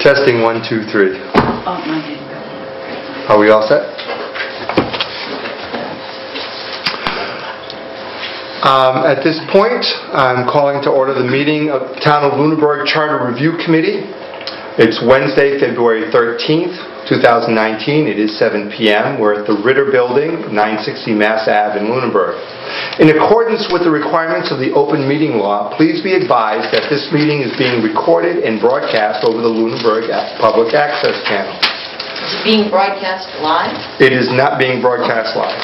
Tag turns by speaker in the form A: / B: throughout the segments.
A: Testing 1, 2, 3.
B: Oh, mine didn't go.
A: Are we all set? At this point, I'm calling to order the meeting of the Town of Lunenburg Charter Review Committee. It's Wednesday, February 13th, 2019. It is 7 p.m. We're at the Ritter Building, 960 Mass Ave in Lunenburg. In accordance with the requirements of the open meeting law, please be advised that this meeting is being recorded and broadcast over the Lunenburg Public Access Channel.
B: Is it being broadcast live?
A: It is not being broadcast live.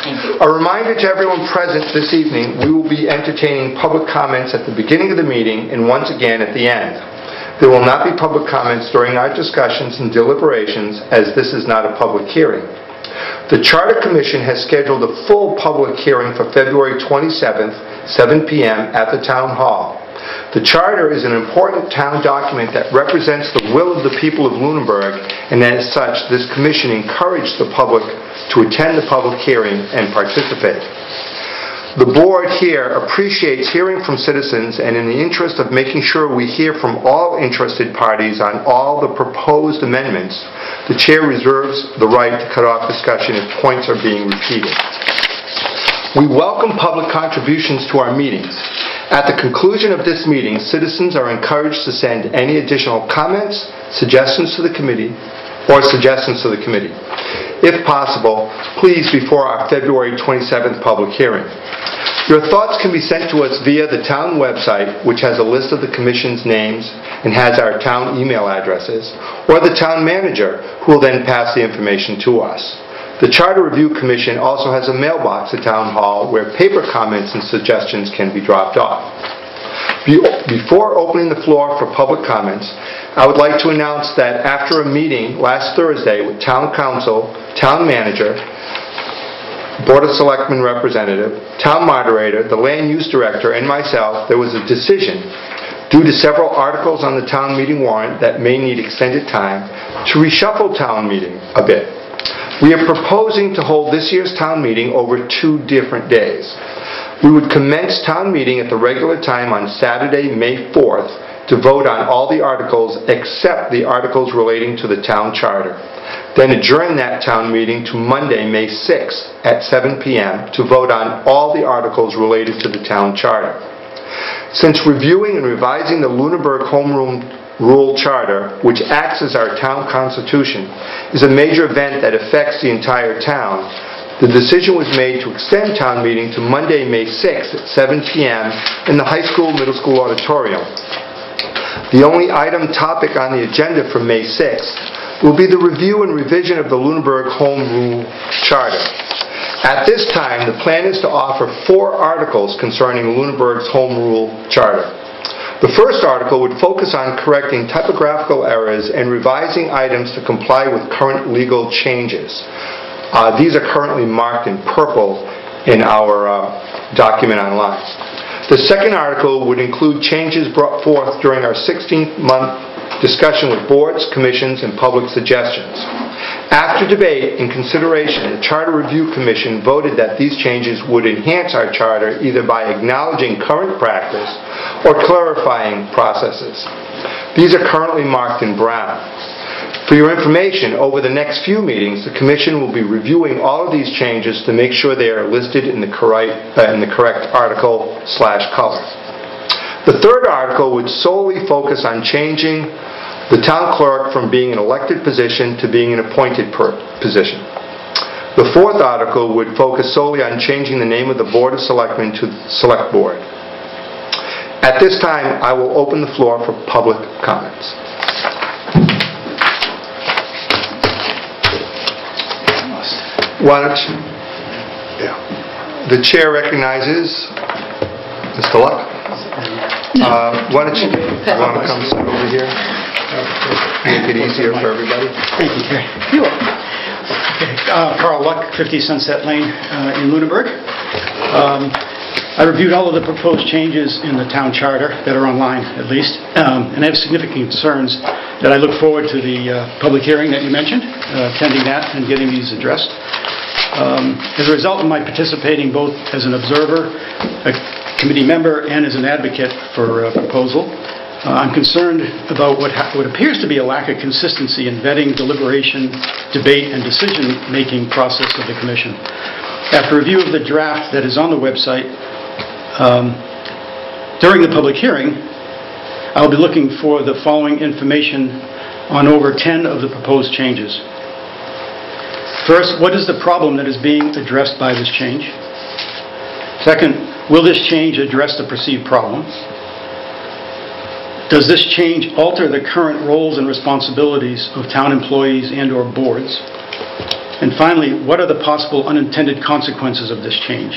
B: Thank you.
A: A reminder to everyone present this evening, we will be entertaining public comments at the beginning of the meeting and once again at the end. There will not be public comments during our discussions and deliberations, as this is not a public hearing. The Charter Commission has scheduled a full public hearing for February 27th, 7 p.m. at the Town Hall. The Charter is an important town document that represents the will of the people of Lunenburg, and as such, this Commission encouraged the public to attend the public hearing and participate. The board here appreciates hearing from citizens, and in the interest of making sure we hear from all interested parties on all the proposed amendments, the chair reserves the right to cut off discussion if points are being repeated. We welcome public contributions to our meetings. At the conclusion of this meeting, citizens are encouraged to send any additional comments, suggestions to the committee, If possible, please before our February 27th public hearing. Your thoughts can be sent to us via the town website, which has a list of the Commission's names and has our town email addresses, or the town manager, who will then pass the information to us. The Charter Review Commission also has a mailbox at Town Hall where paper comments and suggestions can be dropped off. Before opening the floor for public comments, I would like to announce that after a meeting last Thursday with Town Council, Town Manager, Board of Selectmen Representative, Town Moderator, the Land Use Director, and myself, there was a decision, due to several articles on the town meeting warrant that may need extended time, to reshuffle town meeting a bit. We are proposing to hold this year's town meeting over 2 different days. We would commence town meeting at the regular time on Saturday, May 4th, to vote on all the articles except the articles relating to the town charter. Then adjourn that town meeting to Monday, May 6th at 7 p.m. to vote on all the articles related to the town charter. Since reviewing and revising the Lunenburg Home Rule Charter, which acts as our town constitution, is a major event that affects the entire town, the decision was made to extend town meeting to Monday, May 6th at 7 p.m. in the high school, middle school auditorium. The only item topic on the agenda for May 6th will be the review and revision of the Lunenburg Home Rule Charter. At this time, the plan is to offer 4 articles concerning Lunenburg's Home Rule Charter. The first article would focus on correcting typographical errors and revising items to comply with current legal changes. These are currently marked in purple in our document online. The second article would include changes brought forth during our 16th-month discussion with boards, commissions, and public suggestions. After debate and consideration, the Charter Review Commission voted that these changes would enhance our charter either by acknowledging current practice or clarifying processes. These are currently marked in brown. For your information, over the next few meetings, the Commission will be reviewing all of these changes to make sure they are listed in the correct article/color. The third article would solely focus on changing the town clerk from being an elected position to being an appointed position. The fourth article would focus solely on changing the name of the Board of Selectmen to Select Board. At this time, I will open the floor for public comments. Why don't you? Yeah. The chair recognizes Mr. Luck. Why don't you want to come sit over here? Make it easier for everybody.
C: Thank you, Terry. You're welcome. Okay. Carl Luck, 50 Sunset Lane in Lunenburg. I reviewed all of the proposed changes in the town charter that are online, at least, and I have significant concerns that I look forward to the public hearing that you mentioned, attending that and getting these addressed. As a result of my participating both as an observer, a committee member, and as an advocate for a proposal, I'm concerned about what appears to be a lack of consistency in vetting, deliberation, debate, and decision-making process of the Commission. After review of the draft that is on the website, during the public hearing, I'll be looking for the following information on over 10 of the proposed changes. First, what is the problem that is being addressed by this change? Second, will this change address the perceived problem? Does this change alter the current roles and responsibilities of town employees and/or boards? And finally, what are the possible unintended consequences of this change?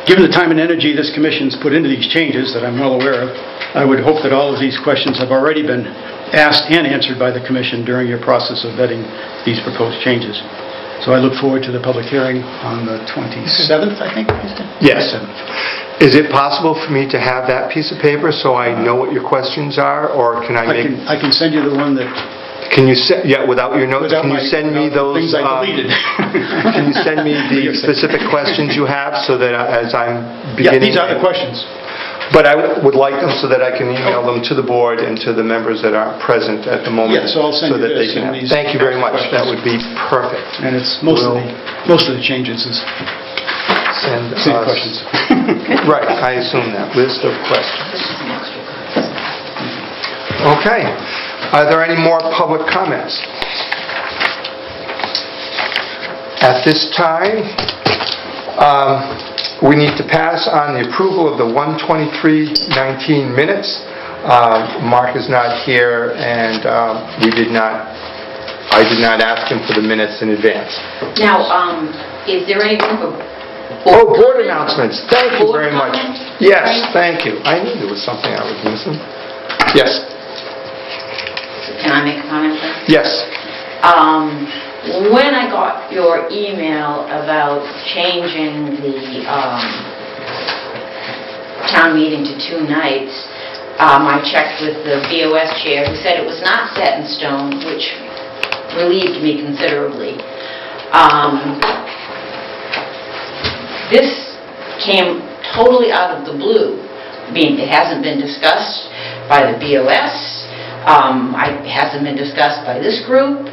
C: Given the time and energy this Commission's put into these changes that I'm well aware of, I would hope that all of these questions have already been asked and answered by the Commission during your process of vetting these proposed changes. So I look forward to the public hearing on the 27th, I think.
A: Yes. Is it possible for me to have that piece of paper so I know what your questions are, or can I make...
C: I can send you the one that...
A: Can you send, without your notes, can you send me those...
C: things I deleted.
A: Can you send me the specific questions you have so that as I'm
C: Yeah,
A: beginning...
C: these are the questions.
A: But I would like them so that I can email them to the board and to the members that aren't present at the moment.
C: Yeah, so I'll send you
A: that they
C: this
A: can
C: and
A: have.
C: these
A: Thank you very much.
C: questions.
A: That would be perfect.
C: And it's most of the changes is
A: Send
C: same
A: us-
C: questions.
A: Right, I assume that. List of questions. Okay. Are there any more public comments? At this time, we need to pass on the approval of the 1:23:19 minutes. Mark is not here, and I did not ask him for the minutes in advance.
B: Now, is there any room for...
A: Oh, board announcements. Thank you very much.
B: comments?
A: Yes, thank you. I knew there was something I was missing. Yes,
B: Can I make a comment, please?
A: yes.
B: When I got your email about changing the town meeting to 2 nights, I checked with the BOS chair, who said it was not set in stone, which relieved me considerably. This came totally out of the blue. I mean, it hasn't been discussed by the BOS. It hasn't been discussed by this group.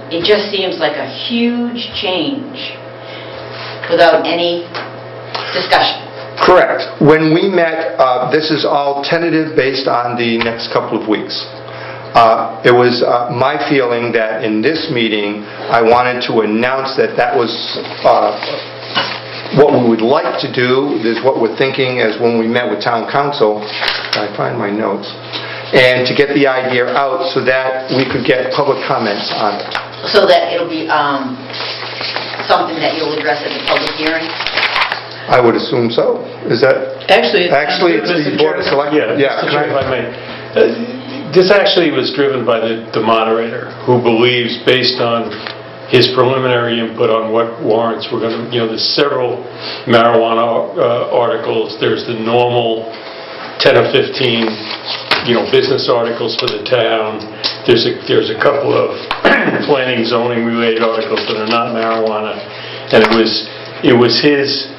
B: It just seems like a huge change without any discussion.
A: Correct. When we met, this is all tentative based on the next couple of weeks. It was my feeling that in this meeting, I wanted to announce that that was what we would like to do. This is what we're thinking as when we met with town council. I find my notes. And to get the idea out so that we could get public comments on it.
B: So that it'll be something that you'll address at the public hearing?
A: I would assume so. Is that...
D: Actually,
A: it's the Board of Selectmen.
D: Yeah, Mr. Chair, if I may. This actually was driven by the moderator, who believes, based on his preliminary input on what warrants we're going to... there's several marijuana articles. There's the normal 10 or 15 business articles for the town. There's a couple of planning, zoning related articles that are not marijuana, and it was his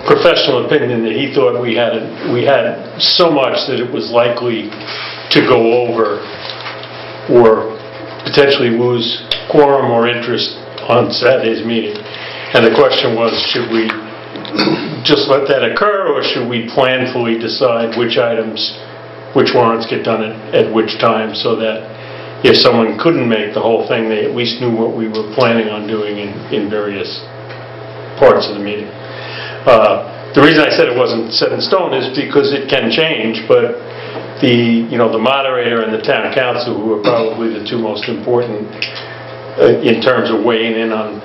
D: professional opinion that he thought we had so much that it was likely to go over or potentially lose quorum or interest on Saturday's meeting. And the question was, should we just let that occur, or should we planfully decide which warrants get done at which time, so that if someone couldn't make the whole thing, they at least knew what we were planning on doing in various parts of the meeting. The reason I said it wasn't set in stone is because it can change, but the moderator and the town council, who are probably the two most important in terms of weighing in on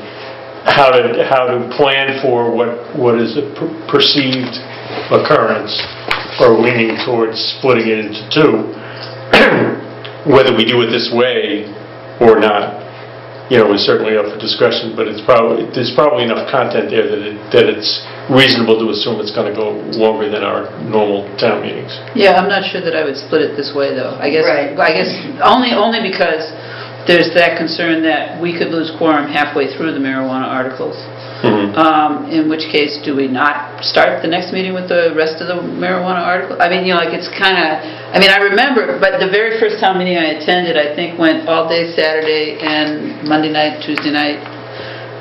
D: how to plan for what is a perceived occurrence, or leaning towards splitting it into 2. Whether we do it this way or not, is certainly up for discussion. But there's probably enough content there that it's reasonable to assume it's going to go longer than our normal town meetings. Yeah, I'm not sure that I would split it this way, though. I guess only because there's that concern that we could lose quorum halfway through the marijuana articles.
E: In which case, do we not start the next meeting with the rest of the marijuana article? I mean, like it's kind of, I remember, but the very first town meeting I attended, I think went all day Saturday and Monday night, Tuesday night.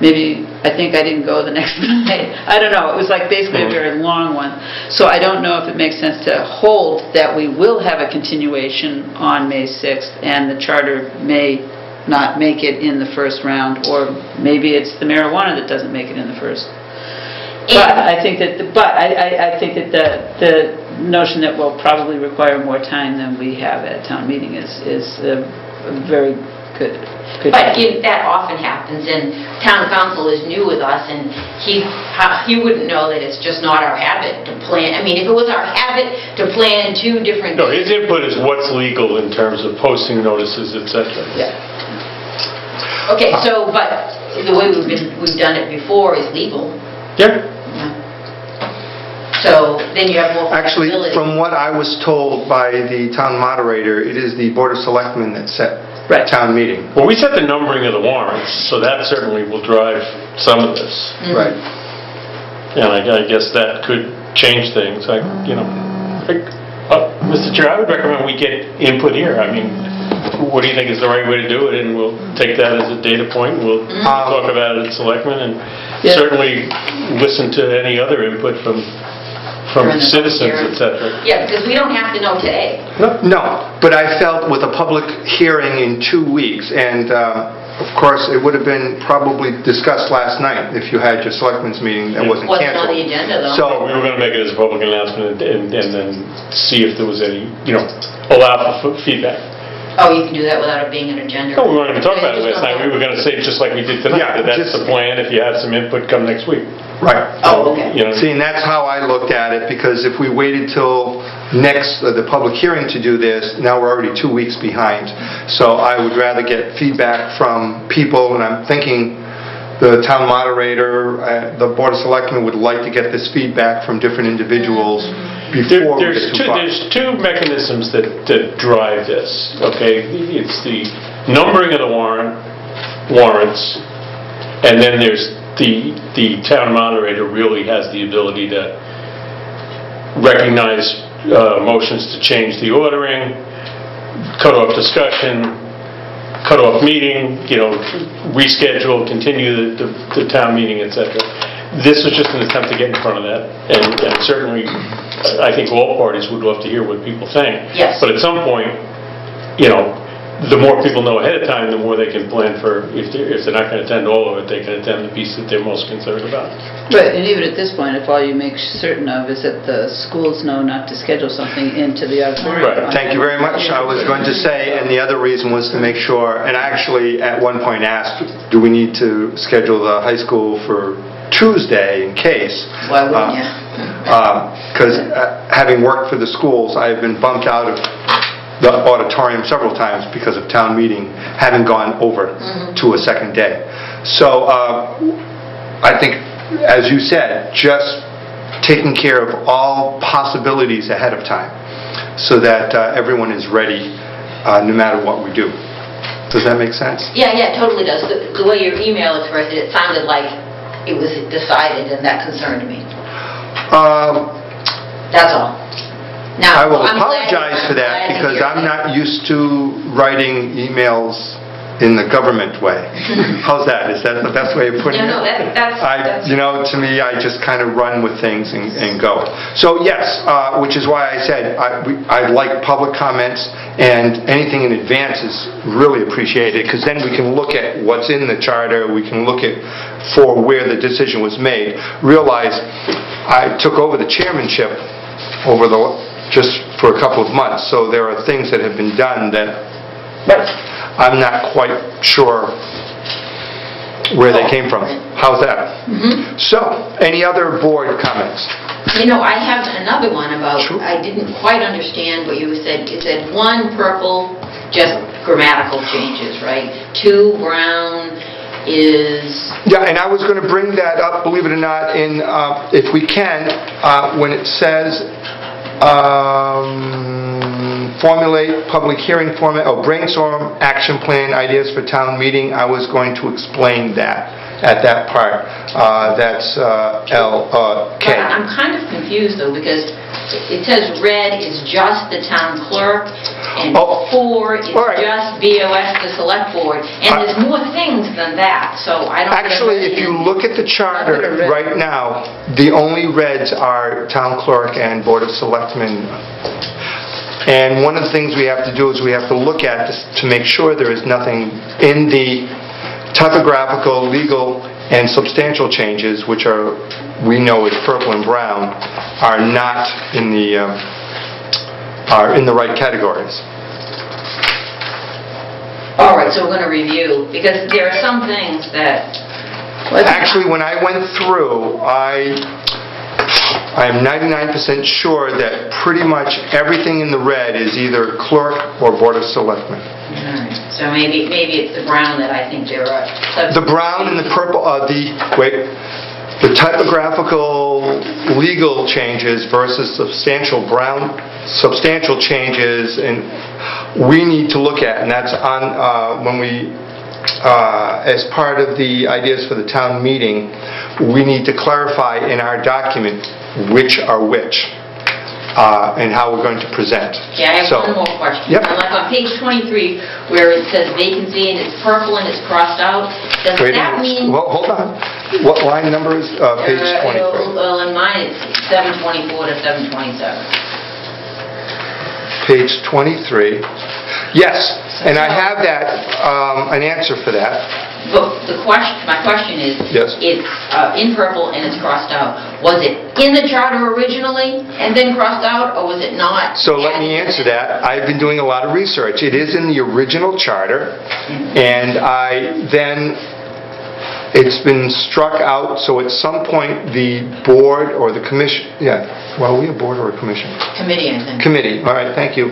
E: Maybe, I think I didn't go the next night. I don't know. It was like basically a very long one. So I don't know if it makes sense to hold that we will have a continuation on May 6th and the charter may not make it in the first round, or maybe it's the marijuana that doesn't make it in the first. But I think that the notion that we'll probably require more time than we have at town meeting is a very good.
B: But that often happens, and town council is new with us, and he wouldn't know that it's just not our habit to plan. I mean, if it was our habit to plan 2 different
D: No, his input is what's legal in terms of posting notices, etc.
B: Yeah. Okay, so, but the way we've done it before is legal.
D: Yeah.
B: So then you have more
A: Actually,
B: flexibility.
A: from what I was told by the town moderator, it is the Board of Selectmen that set town meeting.
D: Well, we set the numbering of the warrants, so that certainly will drive some of this.
A: Right.
D: And I guess that could change things. Mr. Chair, I would recommend we get input here. I mean, what do you think is the right way to do it? And we'll take that as a data point. We'll talk about it at Selectmen and certainly listen to any other input from citizens, etc.
B: Yeah, because we don't have to know today.
A: No, but I felt with a public hearing in 2 weeks, and of course, it would have been probably discussed last night if you had your selectmen's meeting that wasn't
B: Wasn't
A: canceled.
B: on the agenda, though.
A: So
D: We were going to make it as a public announcement and then see if there was any, allow for feedback.
B: Oh, you can do that without it being an agenda?
D: No, we weren't going to talk about it last night. We were going to say, just like we did tonight,
A: Yeah,
D: that's the plan. If you have some input, come next week.
A: right.
B: Oh, okay.
A: See, and that's how I looked at it, because if we waited till the public hearing to do this, now we're already 2 weeks behind. So I would rather get feedback from people, and I'm thinking the town moderator, the Board of Selectmen would like to get this feedback from different individuals before we get too far.
D: There's 2 mechanisms that drive this, okay? It's the numbering of the warrants, and then there's the town moderator really has the ability to recognize motions to change the ordering, cut off discussion, cut off meeting, reschedule, continue the town meeting, etc. This was just an attempt to get in front of that, and certainly I think all parties would love to hear what people think.
B: Yes.
D: But at some point, the more people know ahead of time, the more they can plan for, if they're not going to attend all of it, they can attend the piece that they're most concerned about.
E: Right, and even at this point, if all you make certain of is that the schools know not to schedule something into the auditorium.
D: Right.
A: Thank you very much. I was going to say, and the other reason was to make sure, and I actually at one point asked, do we need to schedule the high school for Tuesday in case?
B: Why wouldn't you?
A: Because having worked for the schools, I've been bumped out of the auditorium several times because of town meeting, having gone over to a second day. So I think, as you said, just taking care of all possibilities ahead of time so that everyone is ready no matter what we do. Does that make sense?
B: Yeah, it totally does. The way your email expressed it, it sounded like it was decided, and that concerned me. That's all. Now,
A: I will
B: I'm glad-
A: apologize for
B: I'm
A: that
B: glad to
A: because
B: hear
A: I'm
B: that.
A: not used to writing emails in the government way. How's that? Is that the best way of putting it?
B: No, that's...
A: To me, I just kind of run with things and go. So yes, which is why I said I like public comments, and anything in advance is really appreciated, because then we can look at what's in the charter, we can look at for where the decision was made. Realize I took over the chairmanship just for a couple of months, so there are things that have been done that I'm not quite sure where they came from. How's that? So, any other board comments?
B: I have another one about,
A: Sure.
B: I didn't quite understand what you said. You said 1 purple, just grammatical changes, right? 2 brown is...
A: Yeah, and I was going to bring that up, believe it or not, in, if we can, when it says formulate public hearing format, brainstorm action plan ideas for town meeting, I was going to explain that at that part. That's L, K.
B: But I'm kind of confused though, because it says red is just the town clerk, and
A: Oh,
B: 4 is
A: all right.
B: just BOS, the select board, and there's more things than that, so I don't...
A: Actually, if you look at the charter right now, the only reds are town clerk and board of selectmen. And one of the things we have to do is we have to look at this to make sure there is nothing in the typographical, legal, and substantial changes, which are, we know is purple and brown, are not in the right categories.
B: All right, so we're going to review, because there are some things that...
A: Actually, when I went through, I am 99% sure that pretty much everything in the red is either clerk or board of selectmen.
B: All right, so maybe it's the brown that I think there are...
A: The brown and the purple, the typographical legal changes versus substantial changes, and we need to look at, and that's on when we, as part of the ideas for the town meeting, we need to clarify in our document which are which. And how we're going to present.
B: Yeah, I have one more question.
A: Yep.
B: Like on page 23, where it says vacancy and it's purple and it's crossed out, does that mean...
A: Well, hold on. What line number is page 23?
B: Well, in mine, it's 724 to 727.
A: Page 23. Yes, and I have that, an answer for that.
B: But my question is,
A: Yes.
B: it's in purple and it's crossed out. Was it in the charter originally and then crossed out, or was it not?
A: So let me answer that. I've been doing a lot of research. It is in the original charter, and it's been struck out, so at some point the board or the commission, are we a board or a commission?
B: Committee, I think.
A: Committee, all right, thank you,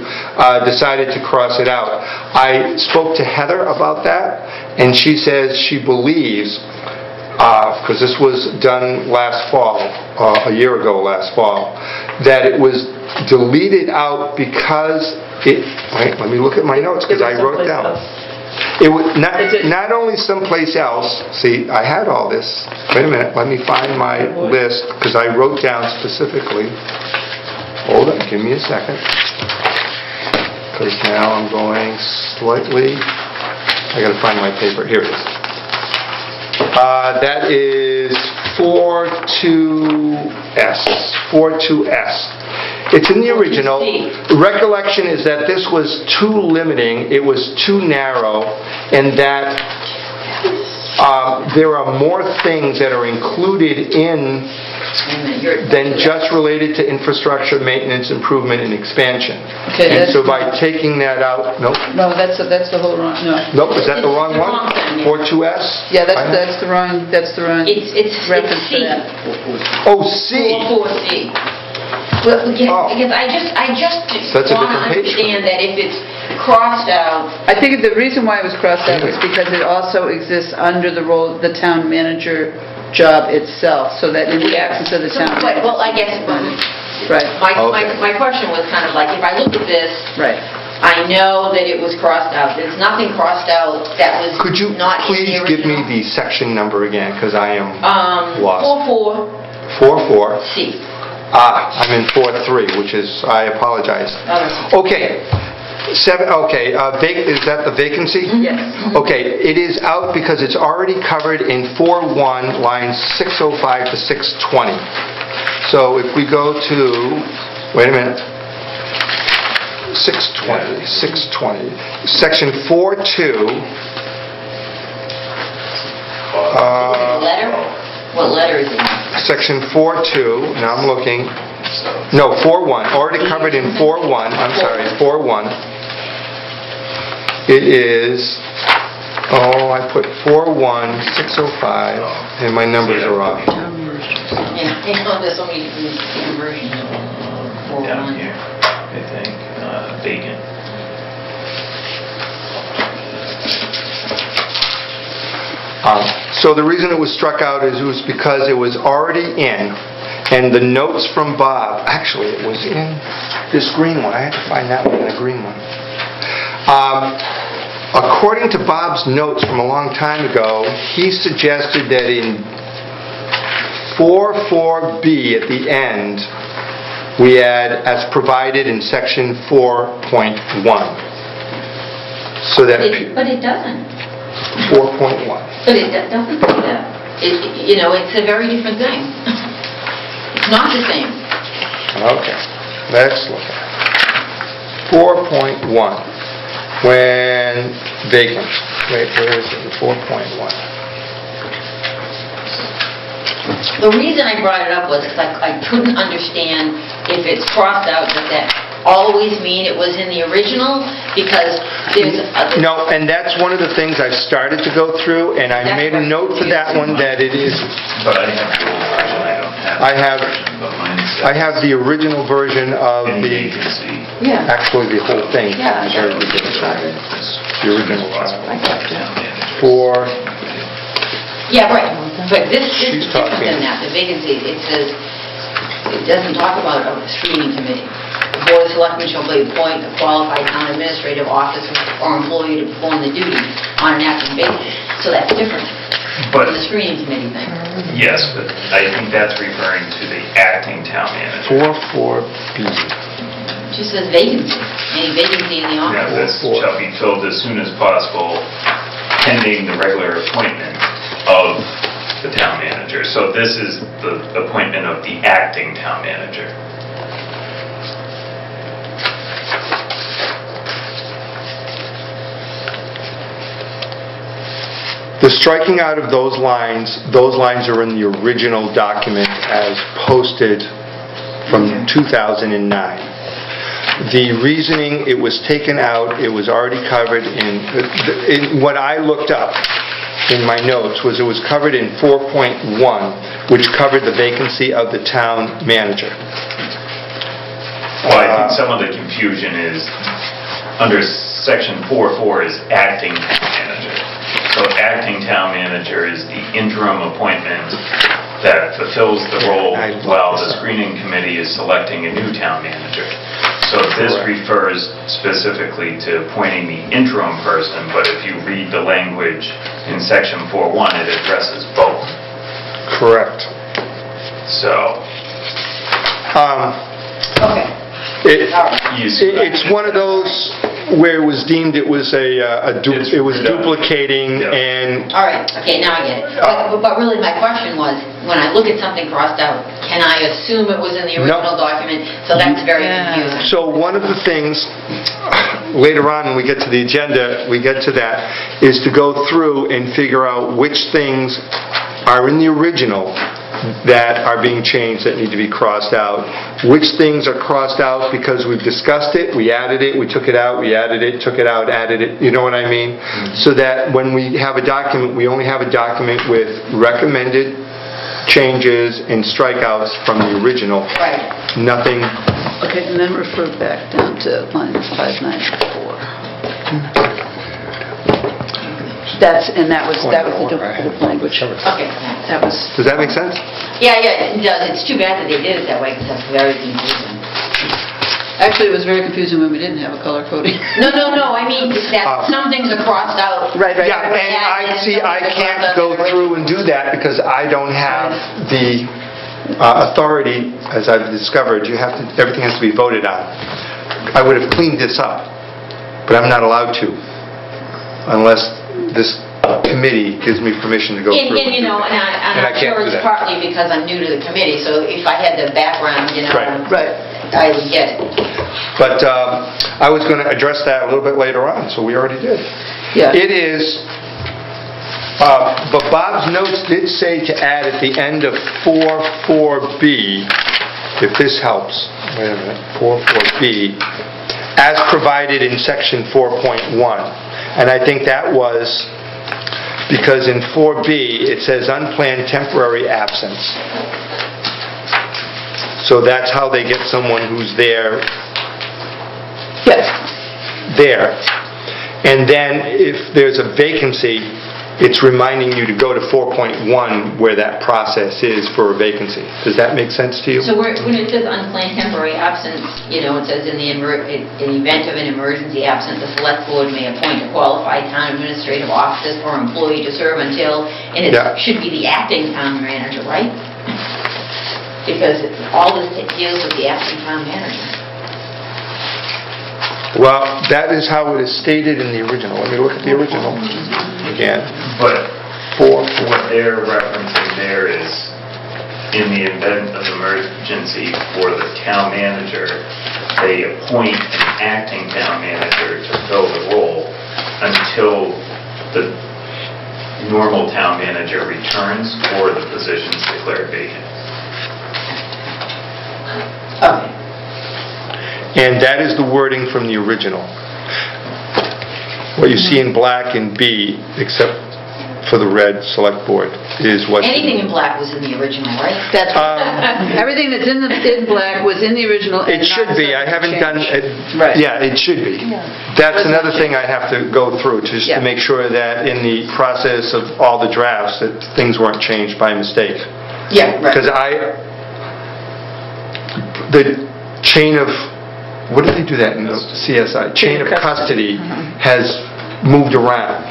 A: decided to cross it out. I spoke to Heather about that, and she says she believes, because this was done last fall, a year ago last fall, that it was deleted out because let me look at my notes, because I wrote it down. It was not only someplace else. See, I had all this. Wait a minute, let me find my list, because I wrote down specifically. Hold on, give me a second. Because now I'm going slightly... I gotta find my paper. Here it is. That is 42S. 42S. It's in the original. The recollection is that this was too limiting, it was too narrow, and that there are more things that are included in than just related to infrastructure, maintenance, improvement, and expansion.
E: Okay,
A: and so by taking that out, nope.
E: No, that's the whole wrong, no.
A: Nope, is that the wrong one? 42S?
E: Yeah, that's the wrong
B: It's
E: reference
B: C.
E: for that.
A: Oh, C.
B: 44C. Well, because I just
A: That's a
B: want to
A: different page.
B: understand that if it's crossed out...
E: I think the reason why it was crossed out was because it also exists under the role of the town manager job itself, so that in the absence of the town manager...
B: Well, I guess...
E: Right.
B: My question was kind of like, if I look at this...
E: Right.
B: I know that it was crossed out. There's nothing crossed out that was
A: Could you
B: not in the
A: please
B: original.
A: give me the section number again, because I am lost.
B: 44C.
A: 44. I'm in 4.3, which is, I apologize. Okay. Is that the vacancy?
E: Yes.
A: Okay, it is out because it's already covered in 4.1, lines 605 to 620. So if we go to, wait a minute, 620, section 4.2.
B: Letter? What letter is it?
A: Section 4.2, now I'm looking, no, 4.1, already covered in 4.1, I'm sorry, 4.1. It is, I put 4.1, 605, and my numbers are off.
B: Yeah, there's so many different versions of
F: Down
B: 4.1.
F: here, I think, vacant.
A: So the reason it was struck out is it was because it was already in, and the notes from Bob, actually it was in this green one, I had to find that one in the green one. According to Bob's notes from a long time ago, he suggested that in 4.4b at the end, we add as provided in section 4.1. So that,
B: But it doesn't.
A: 4.1.
B: But it doesn't do that. It's a very different thing. It's not the same.
A: Okay, let's look at it. 4.1. When vacant. Wait, where is it? 4.1.
B: The reason I brought it up was because I couldn't understand if it's crossed out, does that always mean it was in the original? Because there's...
A: No, and that's one of the things I've started to go through, and I made a note for that one that it is...
F: But I have the old version, I don't have the version, but mine says...
A: I have the original version of
F: in
A: the...
F: vacancy.
B: Yeah.
A: Actually, the whole thing.
B: Yeah,
A: is very
B: that's
A: ridiculous.
B: what
A: The original
B: I got you.
A: for...
B: Yeah, right. But this
A: She's
B: is different
A: talking-
B: than that. The vacancy, it says, it doesn't talk about a screening committee. The Board of Selectmen shall appoint a qualified town administrative officer or employee to perform the duties on an active basis. So that's different
F: But,
B: from the screening committee thing.
F: yes, but I think that's referring to the acting town manager.
A: 4.4b.
B: It just says vacancy, any vacancy in the
F: Yeah,
B: office.
F: this shall be filled as soon as possible, pending the regular appointment of the town manager. So this is the appointment of the acting town manager.
A: The striking out of those lines are in the original document as posted from 2009. The reasoning, it was taken out, it was already covered in what I looked up in my notes was it was covered in 4.1, which covered the vacancy of the town manager.
F: Well, I think some of the confusion is, under section 4.4 is acting town manager. So acting town manager is the interim appointment that fulfills the role while the screening committee is selecting a new town manager. So this refers specifically to appointing the interim person, but if you read the language in section 4.1, it addresses both.
A: Correct.
F: So,
B: Okay.
A: It's one of those where it was deemed it was it was duplicating
F: Yeah.
A: and
B: All right, okay, now I get it. But really, my question was, when I look at something crossed out, can I assume it was in the
A: No.
B: original document? So that's very
E: Yeah.
B: confusing.
A: so one of the things later on when we get to the agenda, we get to that, is to go through and figure out which things are in the original that are being changed that need to be crossed out. Which things are crossed out because we've discussed it, we added it, we took it out, we added it, took it out, added it, you know what I mean? So that when we have a document, we only have a document with recommended changes and strikeouts from the original.
B: Right.
A: Nothing,
E: Okay, and then refer back down to line 594. That was the duplicative language.
B: Okay.
E: That was,
A: does that make sense?
B: Yeah, it does. It's too bad that they did it that way, because that's very confusing.
E: actually, it was very confusing when we didn't have a color coding.
B: No, I mean, that some things are crossed out.
E: Right.
A: Yeah, and I can't go through and do that because I don't have the authority, as I've discovered, everything has to be voted on. I would have cleaned this up, but I'm not allowed to unless this committee gives me permission to go through.
B: And
A: And I
B: I'm
A: can't
B: sure
A: do
B: it's
A: that.
B: partly because I'm new to the committee, so if I had the background,
A: Right.
B: I would get it.
A: But I was going to address that a little bit later on, so we already did.
E: Yeah.
A: It is, but Bob's notes did say to add at the end of 4.4b, if this helps, wait a minute, 4.4b, as provided in section 4.1. And I think that was because in 4b, it says unplanned temporary absence. So that's how they get someone who's there.
E: Yes.
A: There. And then if there's a vacancy, it's reminding you to go to 4.1 where that process is for a vacancy. Does that make sense to you?
B: So when it says unplanned temporary absence, it says in the event of an emergency absence, the select board may appoint a qualified town administrative officer or employee to serve until, and it should be the acting town manager, right? Because all this deals with the acting town manager.
A: Well, that is how it is stated in the original. Let me look at the original again.
F: But what they're referencing there is, in the event of emergency for the town manager, they appoint an acting town manager to fill the role until the normal town manager returns or the position's declared vacant.
B: Okay.
A: And that is the wording from the original. What you see in black in B, except for the red select board, is what...
B: Anything in black was in the original, right?
E: That's everything that's in black was in the original.
A: It should be. I haven't done it.
E: Right.
A: Yeah, it should be. That's another thing I have to go through, just to make sure that in the process of all the drafts, that things weren't changed by mistake.
B: Yeah, right.
A: Because the chain of, what did they do that in the CSI? Chain of custody has moved around.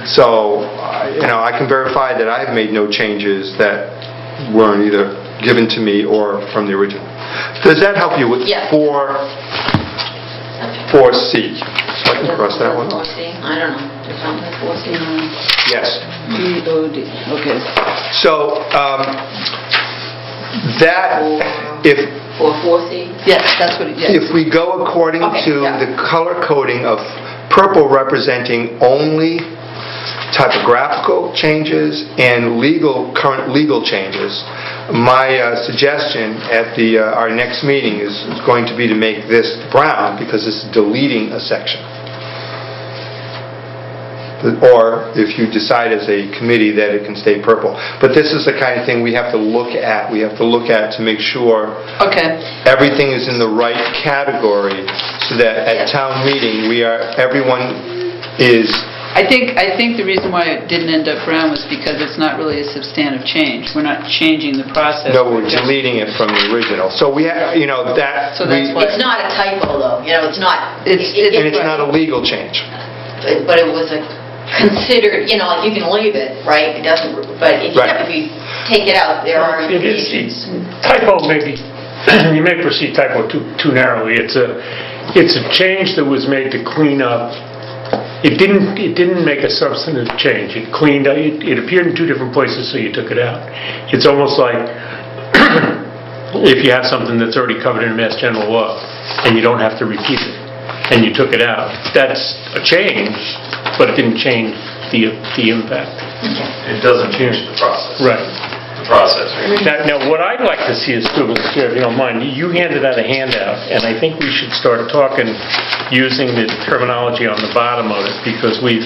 A: So, I can verify that I've made no changes that weren't either given to me or from the original. Does that help you with 4C? So I can cross that one off.
B: 4C? I don't know. There's something 4C.
A: Yes.
E: D-O-D, okay.
A: So, that,
B: Or 4C?
E: Yes, that's what it is.
A: if we go according to the color coding of purple representing only typographical changes and current legal changes, my suggestion at our next meeting is going to be to make this brown, because it's deleting a section. Or if you decide as a committee that it can stay purple. But this is the kind of thing we have to look at. We have to look at to make sure everything is in the right category, so that at town meeting everyone is...
E: I think the reason why it didn't end up brown was because it's not really a substantive change. We're not changing the process.
A: No, we're deleting it from the original. So we have, that...
E: So that's why...
B: It's not a typo, though. It's not...
A: And it's not a legal change.
B: But it was considered, you can leave it, right? It doesn't... But if you take it out, there are implications.
D: Typo maybe, you may perceive typo too narrowly. It's a change that was made to clean up. It didn't make a substantive change. It cleaned up. It appeared in two different places, so you took it out. It's almost like if you have something that's already covered in Mass General Law and you don't have to repeat it, and you took it out. That's a change, but it didn't change the impact.
F: It doesn't change the process.
D: Right.
F: Process.
D: Now, what I'd like to see is, Mr. Chair, if you don't mind, you handed out a handout, and I think we should start talking using the terminology on the bottom of it, because we've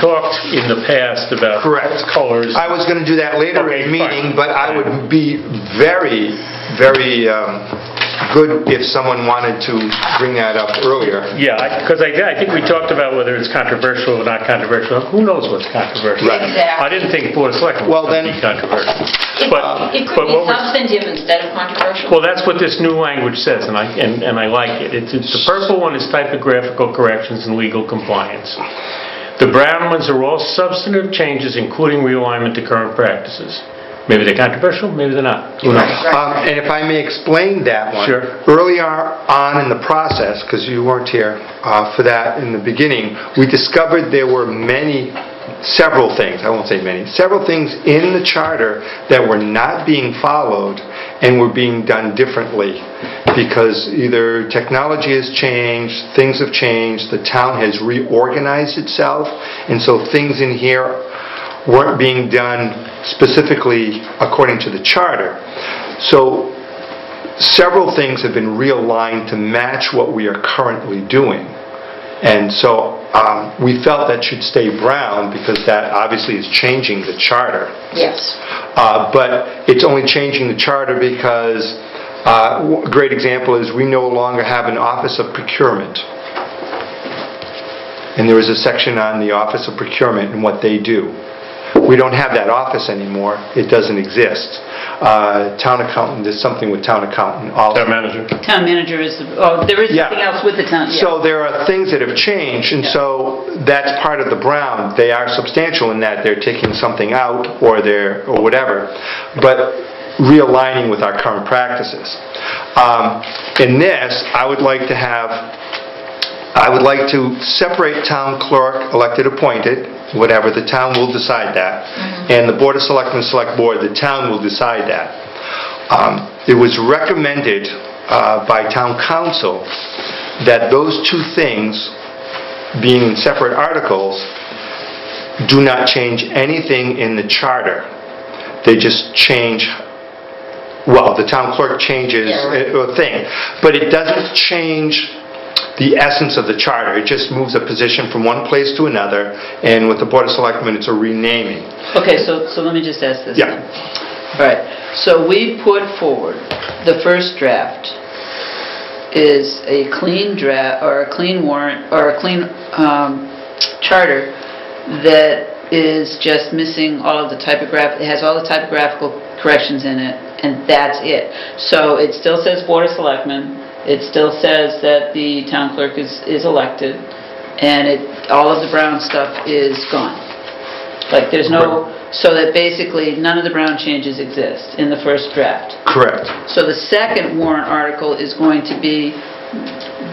D: talked in the past about colors.
A: I was going to do that later in the meeting, but I would be very, very good if someone wanted to bring that up earlier.
D: Yeah, because I think we talked about whether it's controversial or not controversial. Who knows what's controversial?
A: Right.
B: Exactly.
D: I didn't think Board of Selectmen was going to be controversial.
B: It could be substantive instead of controversial.
D: Well, that's what this new language says, and I like it. The purple one is typographical corrections and legal compliance. The brown ones are all substantive changes, including realignment to current practices. Maybe they're controversial, maybe they're not. Who knows?
A: And if I may explain that one,
D: Sure.
A: Earlier on in the process, because you weren't here for that in the beginning, we discovered there were several things in the charter that were not being followed and were being done differently, because either technology has changed, things have changed, the town has reorganized itself, and so things in here weren't being done specifically according to the charter. So several things have been realigned to match what we are currently doing. And so we felt that should stay brown, because that obviously is changing the charter.
B: Yes.
A: But it's only changing the charter because a great example is we no longer have an Office of Procurement. and there was a section on the Office of Procurement and what they do. We don't have that office anymore. It doesn't exist. Town accountant, there's something with town accountant also.
D: Town manager.
E: Town manager is, there is
A: Yeah.
E: something else with the town, yeah.
A: So there are things that have changed, and so that's part of the Brown. They are substantial in that they're taking something out or whatever, but realigning with our current practices. In this, I would like to separate town clerk, elected, appointed, whatever, the town will decide that, and the Board of Selectmen, Select Board, the town will decide that. It was recommended by town council that those two things, being separate articles, do not change anything in the charter. They just change, well, the town clerk changes a thing, but it doesn't change the essence of the charter. It just moves a position from one place to another, and with the Board of Selectmen, it's a renaming.
E: Okay, so let me just ask this
A: Yeah.
E: then. All right, so we put forward, the first draft is a clean draft, or a clean warrant, or a clean charter that is just missing all of the it has all the typographical corrections in it, and that's it. So it still says Board of Selectmen, it still says that the town clerk is elected, and all of the Brown stuff is gone. Like, there's no, so that basically none of the Brown changes exist in the first draft.
A: Correct.
E: So the second warrant article is going to be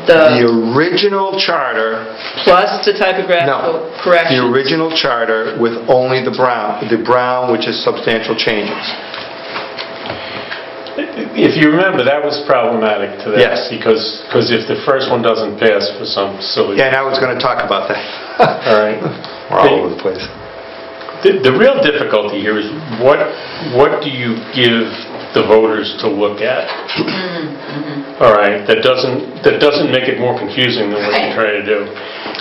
A: The original charter,
E: plus the typographical
A: no,
E: corrections.
A: the original charter with only the Brown, which is substantial changes.
D: If you remember, that was problematic to that.
A: Yes.
D: Because if the first one doesn't pass for some silly...
A: Yeah, and I was going to talk about that.
D: All right.
A: We're all over the place.
D: The real difficulty here is what do you give the voters to look at? All right, that doesn't make it more confusing than what you're trying to do.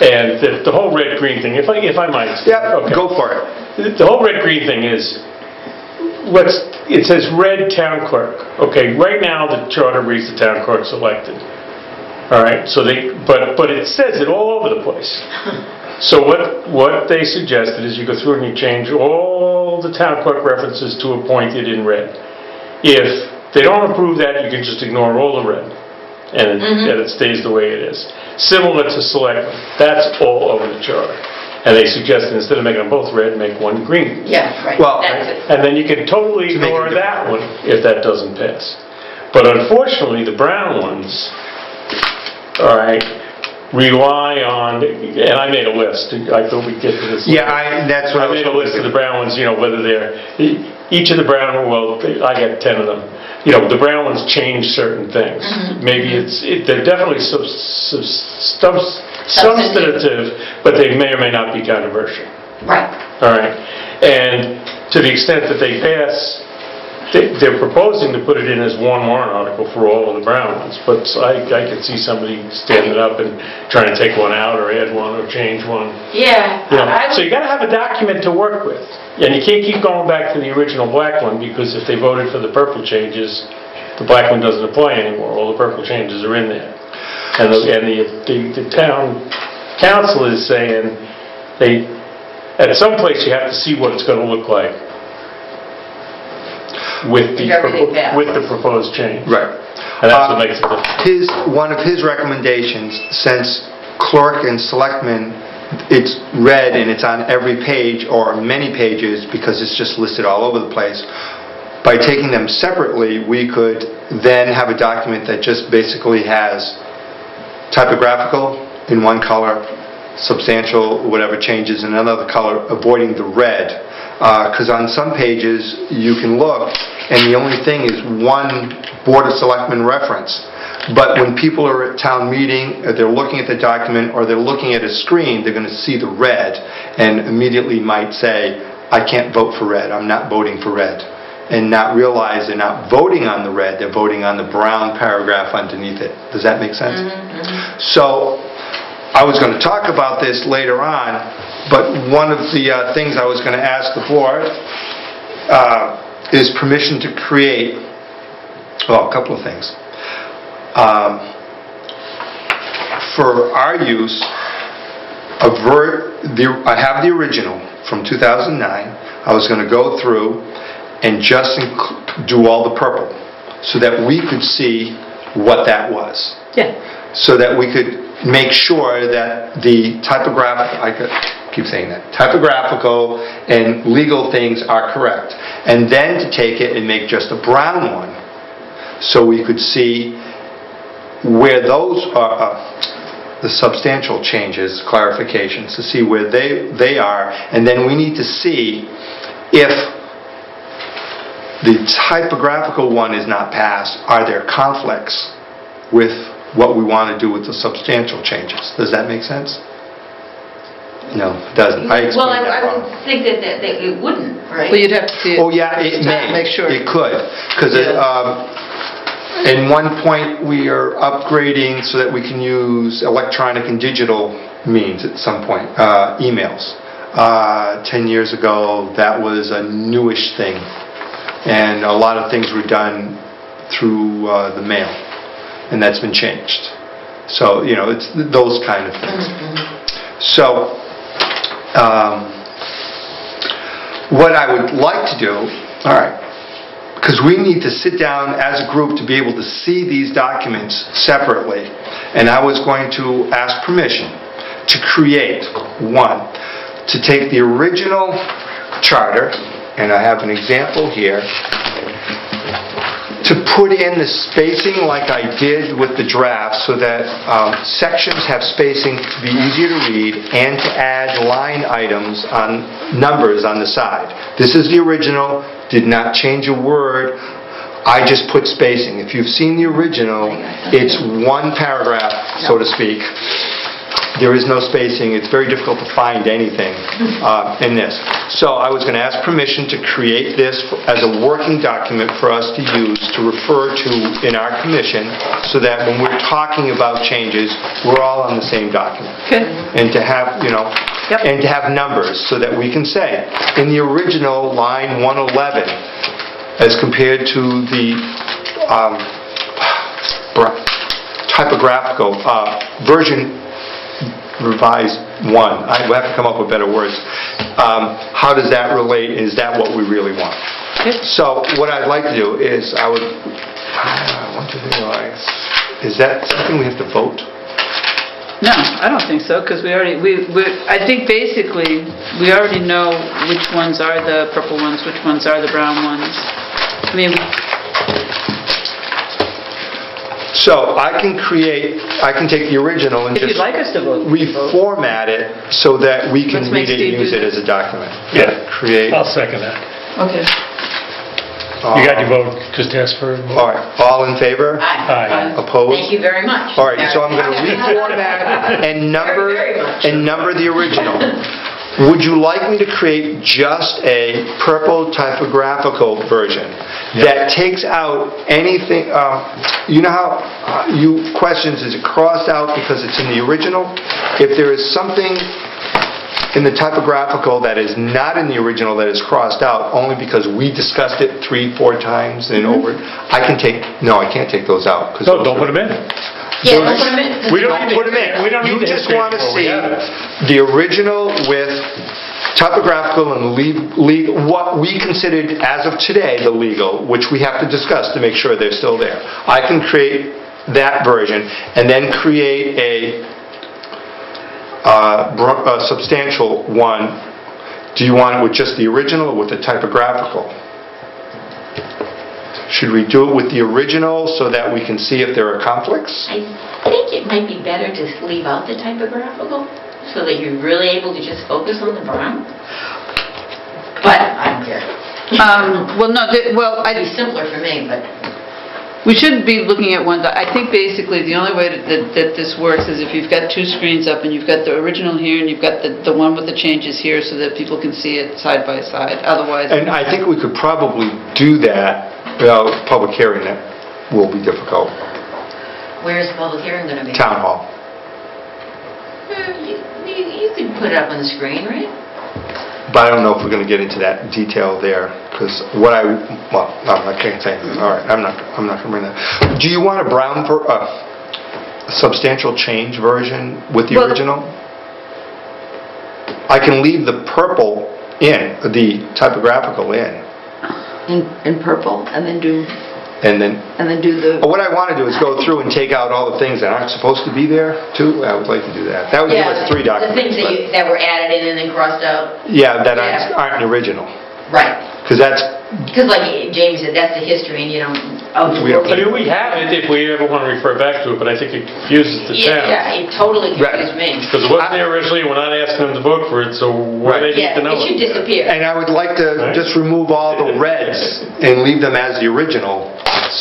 D: And the whole red-green thing, if I might...
A: Yeah,
D: okay.
A: go for it.
D: The whole red-green thing is, it says red town clerk. Okay, right now the charter reads the town clerk's elected. All right, so but it says it all over the place. So what they suggested is you go through and you change all the town clerk references to appointed in red. If they don't approve that, you can just ignore all the red, and it stays the way it is. Similar to selectmen, that's all over the charter. And they suggested instead of making them both red, make one green.
B: Yeah, right.
A: Well,
B: That's it.
D: And then you can totally
A: To make
D: ignore
A: it
D: that one if that doesn't pass. But unfortunately, the brown ones, all right, rely on, and I made a list. I thought we'd get to this.
A: Yeah, that's what I was
D: made a
A: hoping
D: list
A: to
D: of the brown ones, whether they're, each of the brown, well, I got 10 of them. The brown ones change certain things. Maybe they're definitely substantive, but they may or may not be controversial.
B: Right.
D: All right. And to the extent that they pass, they're proposing to put it in as one warrant article for all of the brown ones. But I could see somebody standing up and trying to take one out or add one or change one.
B: Yeah.
D: So you got to have a document to work with. And you can't keep going back to the original black one, because if they voted for the purple changes, the black one doesn't apply anymore. All the purple changes are in there. And the town council is saying at some place you have to see what it's going to look like with the proposed change.
A: Right.
D: And that's what makes it different.
A: One of his recommendations, since clerk and selectmen, it's red and it's on every page or many pages because it's just listed all over the place. By taking them separately, we could then have a document that just basically has typographical in one color, substantial, whatever changes in another color, avoiding the red. Because on some pages you can look and the only thing is one Board of Selectmen reference. But when people are at town meeting, or they're looking at the document or they're looking at a screen, they're going to see the red and immediately might say, I can't vote for red, I'm not voting for red. And not realize they're not voting on the red, they're voting on the brown paragraph underneath it. Does that make sense? So I was going to talk about this later on, but one of the things I was going to ask the board is permission to create, well, a couple of things. For our use, I have the original from 2009. I was going to go through and just do all the purple so that we could see what that was.
E: Yeah.
A: So that we could make sure that the typographical and legal things are correct. And then to take it and make just a brown one so we could see where those are, the substantial changes, clarifications, to see where they are. And then we need to see if the typographical one is not passed, are there conflicts with what we want to do with the substantial changes? Does that make sense? No, it doesn't. I
B: Well,
A: explained that
B: I
A: wrong.
B: would think that it wouldn't, right?
E: Well, you'd have to see it.
A: Oh, yeah, it may.
E: Make sure.
A: It could. Because in one point, we are upgrading so that we can use electronic and digital means at some point, emails. 10 years ago, that was a newish thing. And a lot of things were done through the mail. And that's been changed. So, it's those kind of things. So, what I would like to do, all right, because we need to sit down as a group to be able to see these documents separately, and I was going to ask permission to create one, to take the original charter, and I have an example here, to put in the spacing like I did with the draft so that sections have spacing to be easier to read and to add line items on numbers on the side. This is the original, did not change a word. I just put spacing. If you've seen the original, it's one paragraph, so to speak. There is no spacing. It's very difficult to find anything in this. So I was going to ask permission to create this as a working document for us to use to refer to in our commission so that when we're talking about changes, we're all on the same document.
E: Okay.
A: And to have, and to have numbers so that we can say, in the original line 111, as compared to the typographical version revised 1. I will have to come up with better words. How does that relate? Is that what we really want? So what I'd like to do is I want to realize, is that something we have to vote?
E: No, I don't think so, because I think basically we already know which ones are the purple ones, which ones are the brown ones. I mean,
A: so I can take the original and
E: if
A: just
E: you'd like us to vote,
A: reformat it so that we can
E: Let's make
A: read it and
E: Steve
A: use
E: do
A: it
E: this.
A: as a document.
D: Yeah.
A: Create.
D: I'll second that.
E: Okay.
D: You got your vote, just ask for a vote.
A: All right, all in favor?
D: Aye.
A: Opposed?
B: Thank you very much.
A: All right, so I'm going to reformat and number the original. Would you like me to create just a purple typographical version that takes out anything, you know how you questions, is it crossed out because it's in the original? If there is something in the typographical that is not in the original that is crossed out only because we discussed it 3-4 times and over, I can't take those out.
D: No, don't put them in.
B: Yeah, don't put them in.
D: We don't
A: Don't put them in.
D: We don't need
A: You
D: the
A: just
D: history
A: want to
D: before we
A: see
D: have it.
A: the original with typographical and legal, what we considered as of today the legal, which we have to discuss to make sure they're still there. I can create that version and then create a substantial one. Do you want it with just the original or with the typographical? Should we do it with the original so that we can see if there are conflicts?
B: I think it might be better to leave out the typographical so that you're really able to just focus on the brown. But I don't care.
E: Well, no,
B: It'd be simpler for me, but
E: we shouldn't be looking at one. I think basically the only way that this works is if you've got two screens up and you've got the original here and you've got the one with the changes here so that people can see it side by side. Otherwise,
A: And I think we could probably do that without public hearing. That will be difficult.
B: where's the public hearing going to be?
A: Town hall.
B: You could put it up on the screen, right?
A: But I don't know if we're going to get into that detail there, because no, I can't say. All right, I'm not going to bring that. Do you want a brown, a substantial change version with the
E: Well,
A: original? I can leave the purple in, the typographical in,
E: In purple, and then do the...
A: What I want to do is go through and take out all the things that aren't supposed to be there, too. I would like to do that. That would give us 3 documents.
B: The things that were added in and then crossed out.
A: Yeah, that aren't original.
B: Right.
A: Because that's...
B: Because like Jamie said, that's the history and you don't...
A: We don't-
D: I mean, we have it if we ever want to refer back to it, but I think it confuses the town.
B: Yeah, it totally confused me.
D: Because it wasn't there originally, we're not asking them to vote for it, so why do they need to know
B: Yeah, it should disappear.
A: And I would like to
D: Right.
A: just remove all the reds and leave them as the original,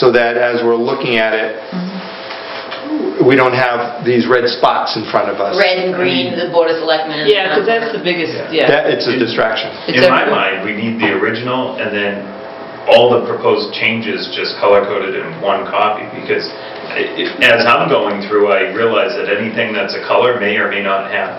A: so that as we're looking at it, we don't have these red spots in front of us.
B: Red and green, the Board of Selectmen.
E: Yeah, because that's the biggest, yeah.
A: It's a distraction.
E: It's
F: In my
E: every-
F: mind, we need the original and then all the proposed changes just color-coded in one copy, because as I'm going through, I realize that anything that's a color may or may not have.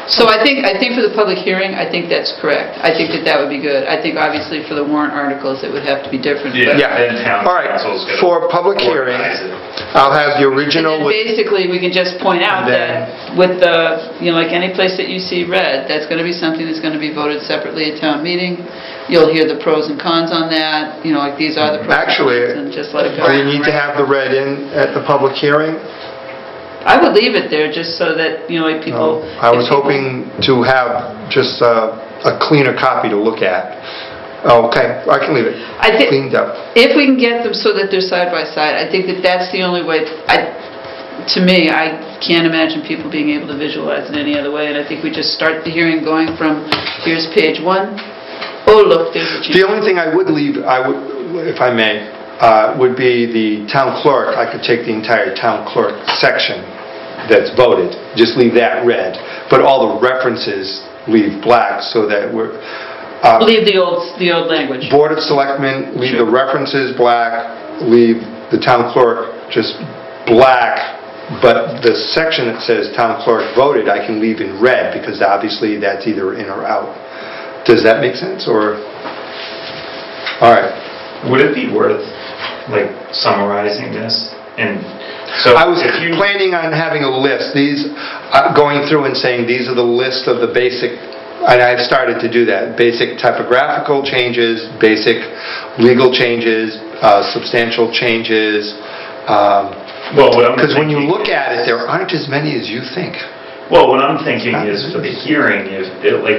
E: So I think for the public hearing, I think that's correct. I think that would be good. I think obviously for the warrant articles, it would have to be different. but-
F: Then town
A: All right,
F: council's gonna
A: for public hearing,
F: organize it.
A: I'll have the
E: And
A: original
E: then
A: with...
E: basically, we can just point out
A: And then-
E: that with the, like any place that you see red, that's going to be something that's going to be voted separately at town meeting. You'll hear the pros and cons on that, like these are the pros and
A: Actually,
E: cons, and just let it go.
A: do you need to have the red in at the public hearing?
E: I would leave it there just so that, like people...
A: I was hoping to have just a cleaner copy to look at. Okay, I can leave it
E: I think-
A: cleaned up.
E: If we can get them so that they're side by side, I think that that's the only way, to me, I can't imagine people being able to visualize it any other way, and I think we just start the hearing going from, here's page 1, oh look, there's a change.
A: The only thing I would leave, if I may, would be the town clerk. I could take the entire town clerk section that's voted, just leave that red, but all the references leave black so that we're...
E: Leave the old language.
A: Board of Selectmen, leave the references black, leave the town clerk just black, but the section that says town clerk voted, I can leave in red, because obviously that's either in or out. Does that make sense, or? All right.
F: Would it be worth, summarizing this? And so
A: I was
F: if you...
A: planning on having a list, going through and saying, these are the list of the basic, and I've started to do that, basic typographical changes, basic legal changes, substantial changes. Because when you look at it, there aren't as many as you think.
F: Well, what I'm thinking is for the hearing,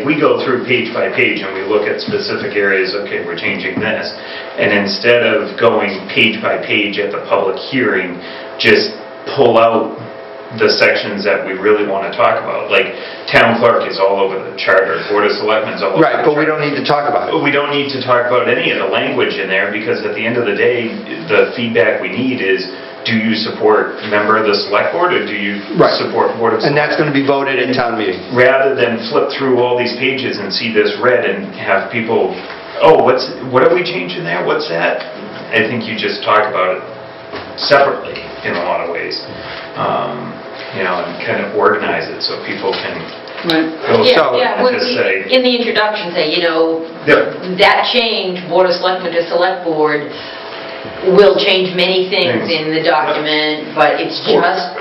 F: we go through page by page and we look at specific areas, okay, we're changing this. And instead of going page by page at the public hearing, just pull out the sections that we really want to talk about. Like town clerk is all over the charter, Board of Selectmen's all over the charter.
A: Right, but we don't need to talk about it.
F: We don't need to talk about any of the language in there, because at the end of the day, the feedback we need is, do you support member of the select board, or do you support Board of Selectmen?
A: And that's going to be voted at town meeting.
F: Rather than flip through all these pages and see this red and have people, oh, what are we changing there? What's that? I think you just talk about it separately in a lot of ways, and kind of organize it so people can go
B: Yeah,
F: and just say,
B: in the introduction say, that change, Board of Selectmen to Select Board, will change many things in the document, but it's just...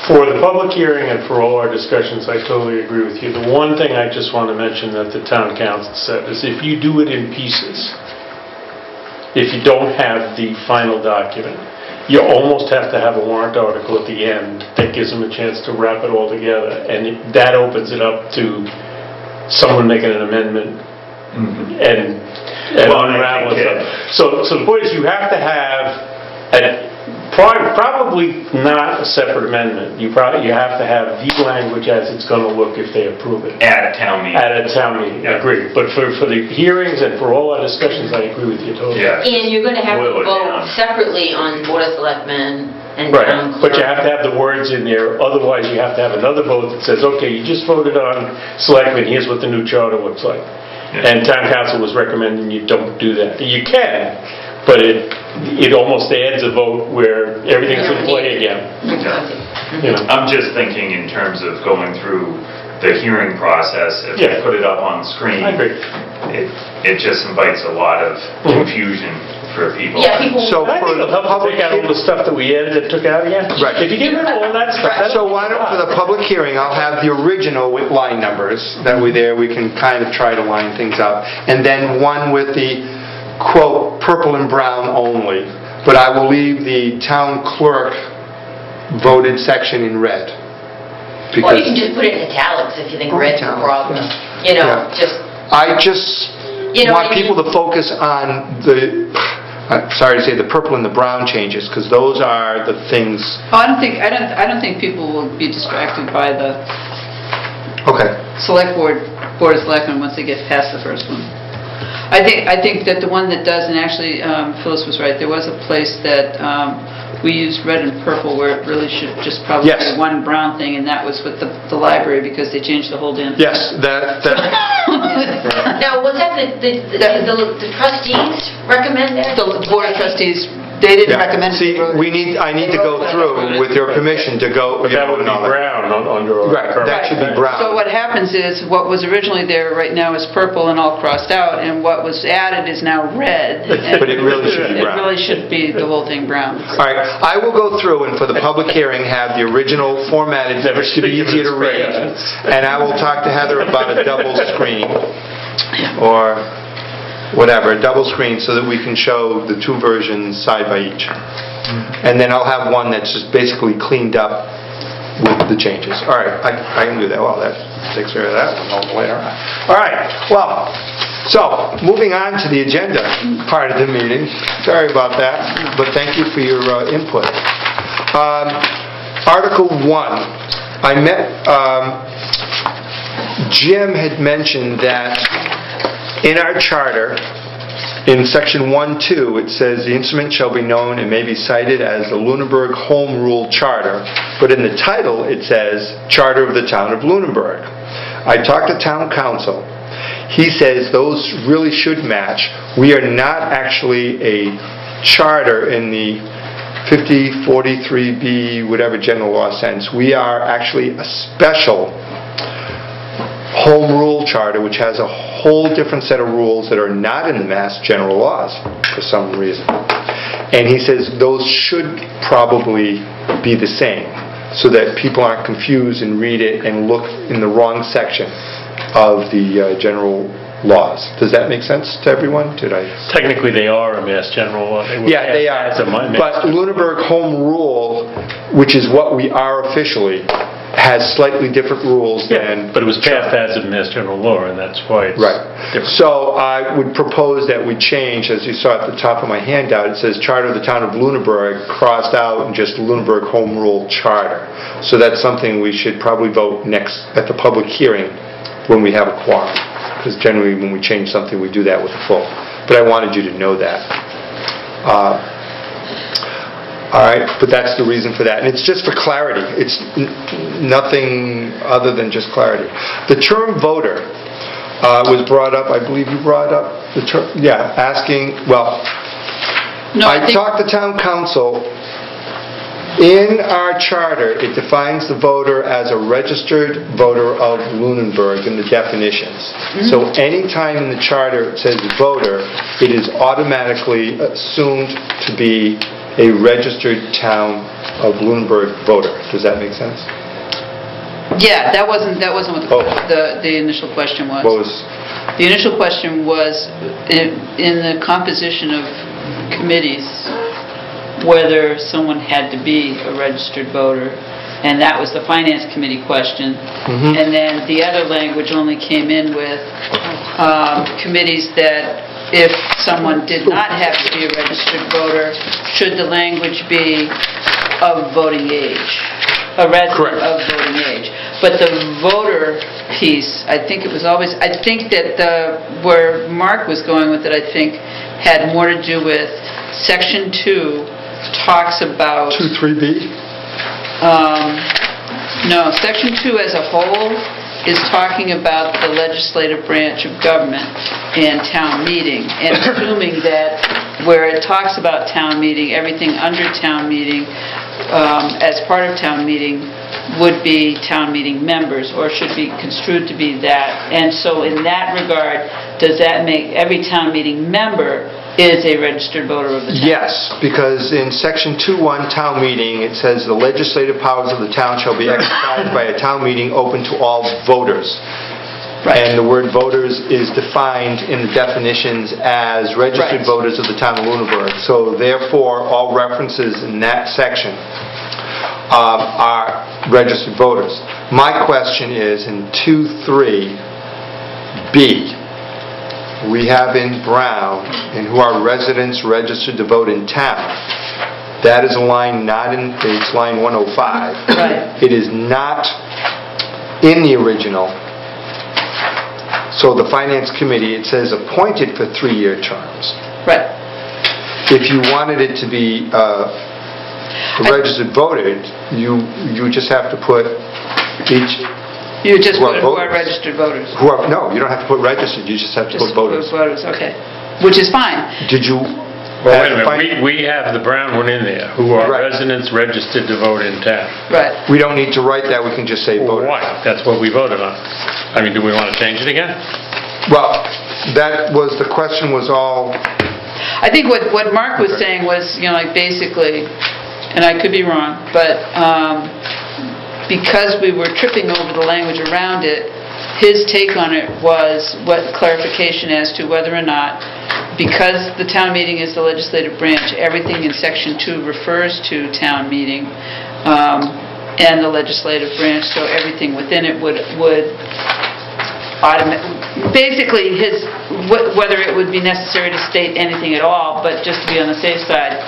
D: For the public hearing and for all our discussions, I totally agree with you. The one thing I just want to mention that the town council said is if you do it in pieces, if you don't have the final document, you almost have to have a warrant article at the end that gives them a chance to wrap it all together, and that opens it up to someone making an amendment and unravel stuff. So the point is, you have to have probably not a separate amendment. You have to have the language as it's going to look if they approve it.
F: at a town meeting.
D: At a town meeting, I agree. But for the hearings and for all our discussions, I agree with you totally.
F: Yeah.
B: And you're going to have to
F: Boil it down.
B: vote separately on Board of Selectmen and
D: Right,
B: town clerk.
D: but you have to have the words in there, otherwise you have to have another vote that says, okay, you just voted on selectmen, here's what the new charter looks like. And town council was recommending you don't do that. You can, but it almost adds a vote where everything's in play again.
F: I'm just thinking in terms of going through the hearing process. If we put it up on screen,
D: I agree.
F: it just invites a lot of confusion for people.
B: Yeah, people.
A: So
D: I think it'll help to take out all the stuff that we added and took out again.
A: Right.
D: If you get rid of all that stuff.
A: So why don't, for the public hearing, I'll have the original with line numbers. That way there, we can kind of try to line things up. And then one with the, quote, purple and brown only. But I will leave the town clerk voted section in red.
B: Or you can just put it in italics if you think red's a problem.
A: Yeah.
B: You know,
A: Yeah.
B: just,
A: I just
B: You know
A: want
B: what I
A: people to focus on the, I'm sorry to say, the purple and the brown changes, because those are the things.
E: Oh, I don't think people will be distracted by the
A: Okay.
E: select board of selectmen once they get past the first one. I think that the one that does, and actually Phyllis was right, there was a place that we used red and purple where it really should just probably
A: Yes.
E: be one brown thing, and that was with the library because they changed the whole damn thing.
A: Yes, that
B: now, was that the trustees recommend that?
E: The board of trustees, they didn't
A: yeah.
E: recommend it.
A: See, I need to go through with your permission to go.
D: But that would be brown under our...
A: Right, that should be brown.
E: So what happens is, what was originally there right now is purple and all crossed out, and what was added is now red.
A: But it really should be brown.
E: It really should be the whole thing brown.
A: All right, I will go through and for the public hearing have the original formatted
D: Never
A: to be easier to read. And I will talk to Heather about a double screen or whatever, a double screen so that we can show the two versions side by each. And then I'll have one that's just basically cleaned up with the changes. All right, I can do that. Well, that takes care of that one later on. All right, well, so moving on to the agenda part of the meeting. Sorry about that, but thank you for your input. Article 1, I met, Jim had mentioned that in our charter, in section 1.2, it says the instrument shall be known and may be cited as the Lunenburg Home Rule Charter, but in the title it says Charter of the Town of Lunenburg. I talked to town council. He says those really should match. We are not actually a charter in the 5043B, whatever general law sense. We are actually a special home rule charter, which has a whole different set of rules that are not in the Mass General laws for some reason. And he says those should probably be the same, so that people aren't confused and read it and look in the wrong section of the general laws. Does that make sense to everyone?
D: Technically, they are a Mass General law.
A: Yeah, they are. But Lunenburg Home Rule, which is what we are officially, has slightly different rules than...
D: But it was passed as a Mass General law, and that's why it's different.
A: So I would propose that we change, as you saw at the top of my handout, it says Charter of the Town of Lunenburg, crossed out, and just Lunenburg Home Rule Charter. So that's something we should probably vote next at the public hearing when we have a quorum. Because generally when we change something, we do that with the full. But I wanted you to know that. All right, but that's the reason for that. And it's just for clarity. It's nothing other than just clarity. The term voter was brought up, I believe you brought up the term, asking, well,
E: No,
A: I talked to town council. In our charter, it defines the voter as a registered voter of Lunenburg in the definitions. So anytime in the charter it says voter, it is automatically assumed to be a registered town of Lunenburg voter. Does that make sense?
E: Yeah, that wasn't what the initial question was.
A: What was...
E: The initial question was, in the composition of committees, whether someone had to be a registered voter, and that was the Finance Committee question. And then the other language only came in with committees that if someone did not have to be a registered voter, should the language be of voting age, a resident of voting age. But the voter piece, I think it was always, I think that where Mark was going with it, I think, had more to do with Section 2 talks about...
A: 2.3b?
E: No, Section 2 as a whole is talking about the legislative branch of government and town meeting, and assuming that where it talks about town meeting, everything under town meeting, as part of town meeting, would be town meeting members, or should be construed to be that. And so in that regard, does that make every town meeting member is a registered voter of the town.
A: Yes, because in section 2.1 town meeting, it says the legislative powers of the town shall be exercised by a town meeting open to all voters.
E: Right.
A: And the word voters is defined in the definitions as registered
E: Right.
A: voters of the town of Lunenburg. So therefore, all references in that section are registered voters. My question is, in 2.3b, we have in brown, and who are residents registered to vote in town. That is a line not in, it's line 105.
E: Right.
A: It is not in the original. So the Finance Committee, it says appointed for 3-year terms.
E: Right.
A: If you wanted it to be registered voter, you just have to put each,
E: You just
A: Who are
E: put who are
A: voters.
E: registered voters.
A: no, you don't have to put registered, you just have to
E: Just
A: put voters.
E: Voters, okay. Which is fine.
A: Did you?
D: Well, wait a minute, we have the brown one in there, who are
A: Right.
D: residents registered to vote in town.
E: Right.
A: We don't need to write that, we can just say
D: Well,
A: voters.
D: why? That's what we voted on. I mean, do we want to change it again?
A: Well, that was, the question was all,
E: I think what Mark was saying was, like basically, and I could be wrong, but because we were tripping over the language around it, his take on it was what clarification as to whether or not, because the town meeting is the legislative branch, everything in section 2 refers to town meeting and the legislative branch, so everything within it would basically whether it would be necessary to state anything at all, but just to be on the safe side,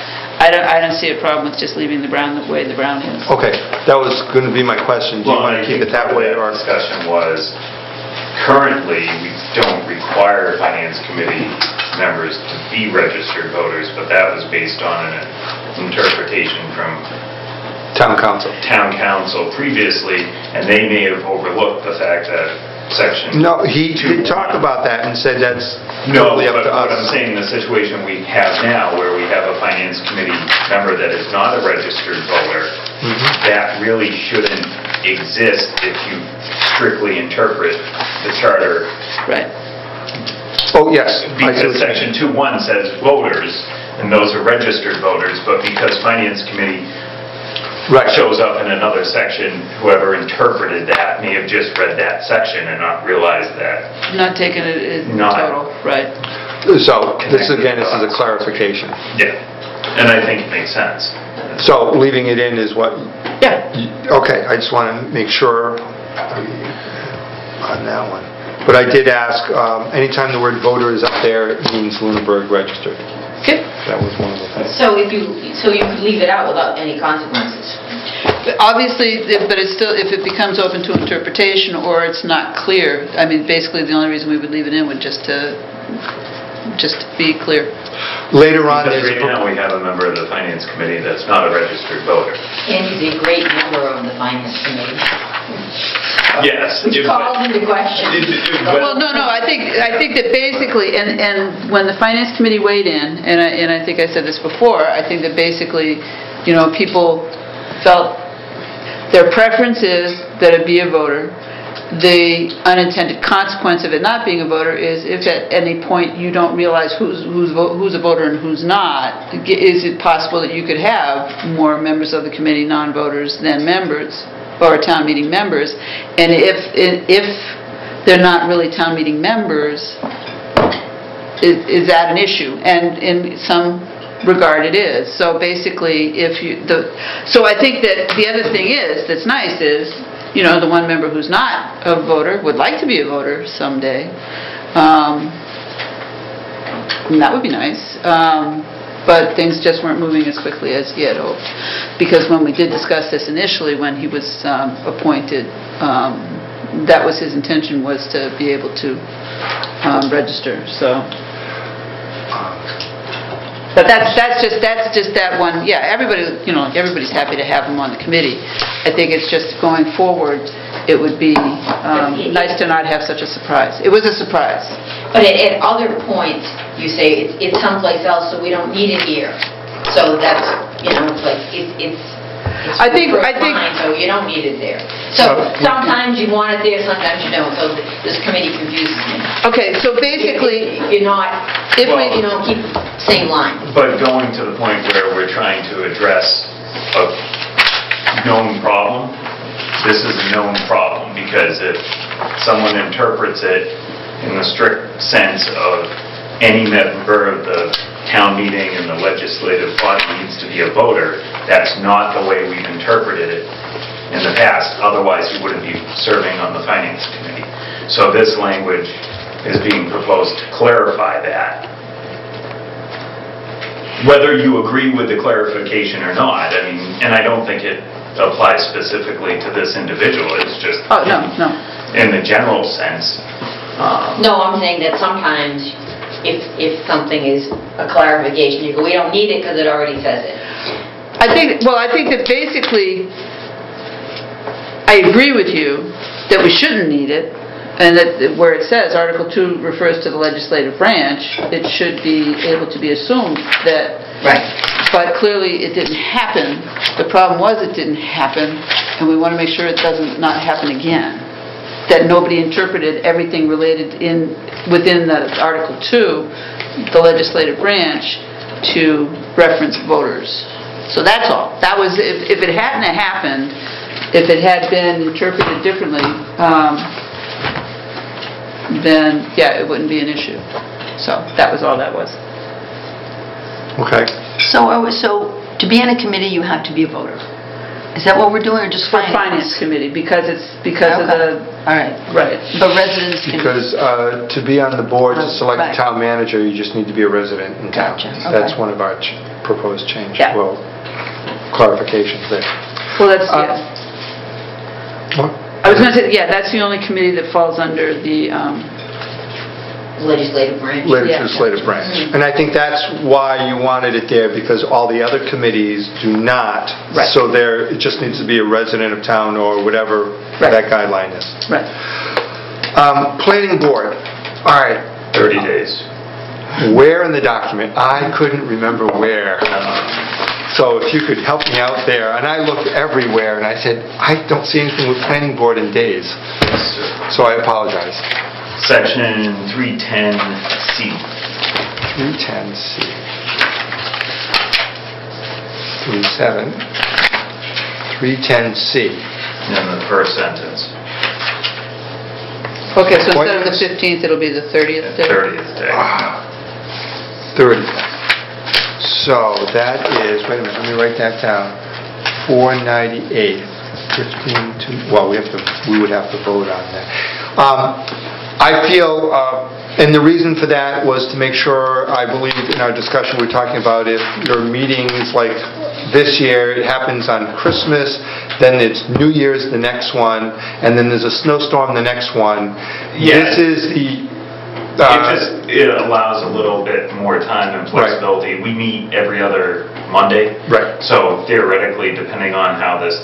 E: I don't see a problem with just leaving the brown the way the brown is.
A: okay, that was going to be my question. Do you want to keep it that way, or?
F: The discussion was, currently, we don't require Finance Committee members to be registered voters, but that was based on an interpretation from
A: Town council.
F: town council previously, and they may have overlooked the fact that section...
A: No, he did talk about that and said that's
F: No,
A: totally up
F: but
A: to
F: what I'm
A: us.
F: saying, the situation we have now, where we have a Finance Committee member that is not a registered voter, that really shouldn't exist if you strictly interpret the charter.
E: Right.
A: Oh, yes. I see
F: Because
A: what you're saying.
F: section 2.1 says voters, and those are registered voters, but because Finance Committee
A: Right.
F: shows up in another section, whoever interpreted that may have just read that section and not realized that.
E: Not taking it in
F: Not-
E: total, right.
A: So, this again, this is a clarification.
F: Yeah, and I think it makes sense.
A: So, leaving it in is what,
E: Yeah.
A: okay, I just want to make sure on that one. But I did ask, anytime the word voter is up there, it means Lunenburg registered.
E: Okay.
A: That was one of the things.
B: So you could leave it out without any consequences?
E: But obviously, but it's still, if it becomes open to interpretation or it's not clear, I mean, basically the only reason we would leave it in would just to be clear.
A: Later on,
F: Because
A: there's
F: right now, we have a member of the Finance Committee that's not a registered voter.
B: And he's a great member of the Finance Committee,
F: Yes.
B: which calls into question.
E: Well, no, I think that basically, and when the Finance Committee weighed in, and I think I said this before, I think that basically, people felt their preference is that it be a voter. The unintended consequence of it not being a voter is if at any point you don't realize who's a voter and who's not, is it possible that you could have more members of the committee non-voters than members, or town meeting members? And if they're not really town meeting members, is that an issue? And in some regard it is. So basically, so I think that the other thing that's nice is, the one member who's not a voter would like to be a voter someday. And that would be nice. But things just weren't moving as quickly as he had hoped. Because when we did discuss this initially, when he was appointed, that was his intention, was to be able to register. So. But that's just that one. Yeah, everybody's happy to have him on the committee. I think it's just going forward, it would be nice to not have such a surprise. It was a surprise.
B: But at other points, you say it's someplace else, so we don't need it here. So that's, it's
E: I think-
B: Fine, so you don't need it there. So sometimes you want it there, sometimes you don't, so this committee confuses me.
E: Okay, so basically,
B: You're not,
E: if we,
B: you know, keep same line.
F: But going to the point where we're trying to address a known problem, this is a known problem, because if someone interprets it in the strict sense of any member of the town meeting and the legislative body needs to be a voter, that's not the way we've interpreted it in the past. Otherwise, you wouldn't be serving on the finance committee. So this language is being proposed to clarify that. Whether you agree with the clarification or not, I mean, and I don't think it applies specifically to this individual, it's just
E: oh, no.
F: in the general sense.
B: No, I'm saying that sometimes if something is a clarification, you go, we don't need it because it already says it.
E: I think that basically, I agree with you that we shouldn't need it, and that where it says Article 2 refers to the legislative branch, it should be able to be assumed that.
B: Right.
E: But clearly, it didn't happen. The problem was it didn't happen, and we want to make sure it doesn't not happen again. That nobody interpreted everything related within the Article 2, the legislative branch, to reference voters. So that's all. That was, if it hadn't happened, if it had been interpreted differently, then, yeah, it wouldn't be an issue. So that was all that was.
A: Okay.
G: So to be in a committee, you have to be a voter. Is that what we're doing, or just
E: For
G: finance?
E: Finance Committee, because of the,
G: All right.
E: right.
G: But residents can...
A: Because to be on the board to select the
G: Right.
A: town manager, you just need to be a resident in town.
G: Gotcha,
A: That's
G: okay.
A: one of our proposed changes,
E: Yeah.
A: well, clarifications there.
E: Well, that's, yeah.
A: What?
E: I was going to say, yeah, that's the only committee that falls under the,
B: Legislative branch.
A: Legislative branch. And I think that's why you wanted it there, because all the other committees do not.
E: Right.
A: So it just needs to be a resident of town or whatever
E: Right.
A: that guideline is.
E: right.
A: Planning board, all right.
F: 30 days.
A: Where in the document? I couldn't remember where. So if you could help me out there. And I looked everywhere and I said, I don't see anything with planning board in days. So I apologize.
F: Section 310C.
A: 310C. 37. 310C.
F: In the first sentence,
E: Okay, so instead of the 15th, it'll be the 30th day?
F: 30th day.
A: 30. So that is, wait a minute, let me write that down. 498. 15 to, well, we would have to vote on that. I feel, and the reason for that was to make sure, I believe in our discussion we were talking about if your meetings like this year, it happens on Christmas, then it's New Year's the next one, and then there's a snowstorm the next one.
F: Yeah.
A: This is the...
F: It allows a little bit more time and flexibility. We meet every other Monday.
A: Right.
F: So theoretically, depending on how this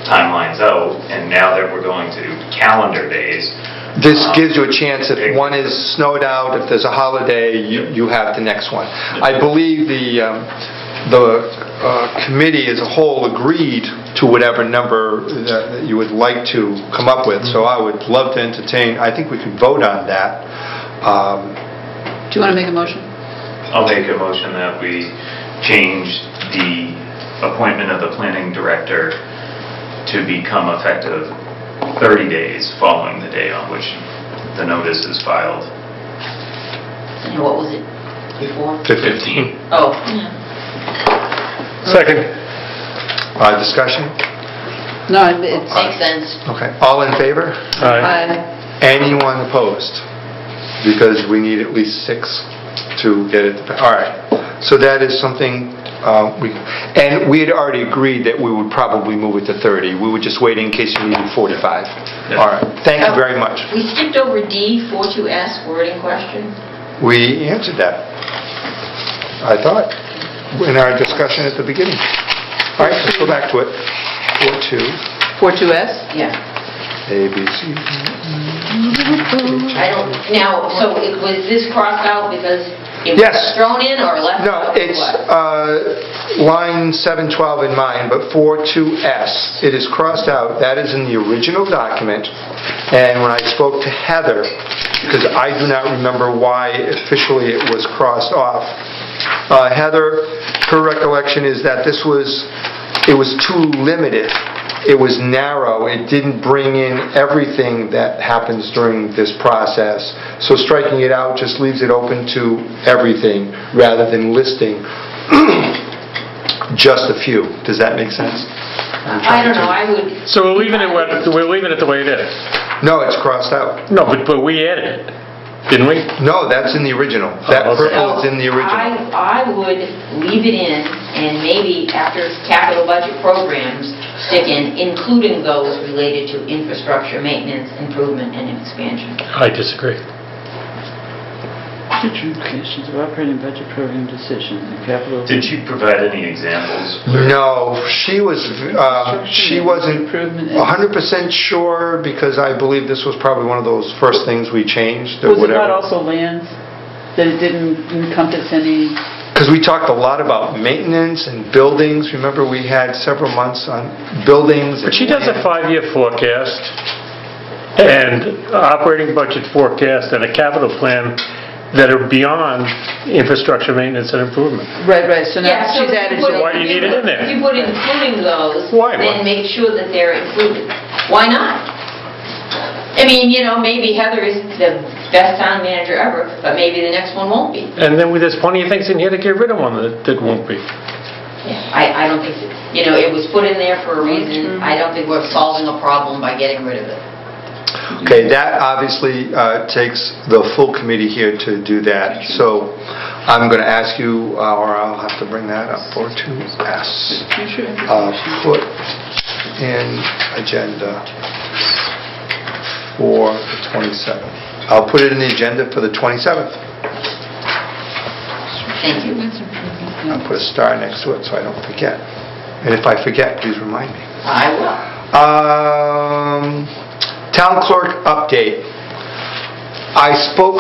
F: timeline's out, and now that we're going to calendar days,
A: This gives you a chance, if one is snowed out, if there's a holiday, you have the next one. I believe the committee as a whole agreed to whatever number that you would like to come up with, so I would love to entertain, I think we could vote on that.
E: Do you want to make a motion?
F: I'll make a motion that we change the appointment of the planning director to become effective 30 days following the day on which the notice is filed.
B: And what was it before?
A: 15.
B: Oh.
D: Second.
A: Discussion?
E: No, it's...
B: Makes sense.
A: Okay. All in favor?
D: Aye.
A: Anyone opposed? Because we need at least 6 to get it. All right. So that is something and we had already agreed that we would probably move it to 30. We were just waiting in case you needed 45.
F: Yeah.
A: All right. Thank you very much.
B: We skipped over D, 42S, wording question.
A: We answered that, I thought, in our discussion at the beginning. All right, let's go back to it. 42,
E: 42S?
B: Yeah.
A: A, B, C.
B: I don't, now, so was this crossed out because It
A: Yes.
B: was thrown in or left
A: No,
B: out or
A: it's
B: what?
A: line 712 in mine, but 42S. It is crossed out. That is in the original document. And when I spoke to Heather, because I do not remember why officially it was crossed off, Heather, her recollection is that it was too limited. It was narrow. It didn't bring in everything that happens during this process. So striking it out just leaves it open to everything rather than listing just a few. Does that make sense?
B: I don't know, I would...
D: So we're leaving it the way it is?
A: No, it's crossed out.
D: No, but we added it, didn't we?
A: No, that's in the original. That
D: okay.
A: purple is in the original.
B: I would leave it in, and maybe after capital budget programs, stick in, including those related to infrastructure, maintenance, improvement, and expansion.
D: I disagree.
E: Future implications of operating budget program decisions and capital...
F: Did you provide any examples?
A: No, she wasn't 100% sure because I believe this was probably one of those first things we changed or
E: Was it
A: whatever.
E: not also lands? That it didn't encompass any...
A: Because we talked a lot about maintenance and buildings. Remember, we had several months on buildings.
D: But she does a 5-year forecast and operating budget forecast and a capital plan that are beyond infrastructure maintenance and improvement.
E: Right, so now
B: Yeah, so
E: she's added...
D: So why do you need it in there?
B: If you put including those,
D: Why?
B: then make sure that they're included. Why not? I mean, maybe Heather is the best town manager ever, but maybe the next one won't be.
D: And then there's plenty of things in here to get rid of one that won't be.
B: Yeah, I don't think, it was put in there for a reason. I don't think we're solving a problem by getting rid of it.
A: Okay, that obviously takes the full committee here to do that. So I'm going to ask you, or I'll have to bring that up for 2S. Put in agenda for the 27th. I'll put it in the agenda for the 27th.
B: Thank you.
A: I'll put a star next to it so I don't forget. And if I forget, please remind me.
B: I will.
A: Town clerk update. I spoke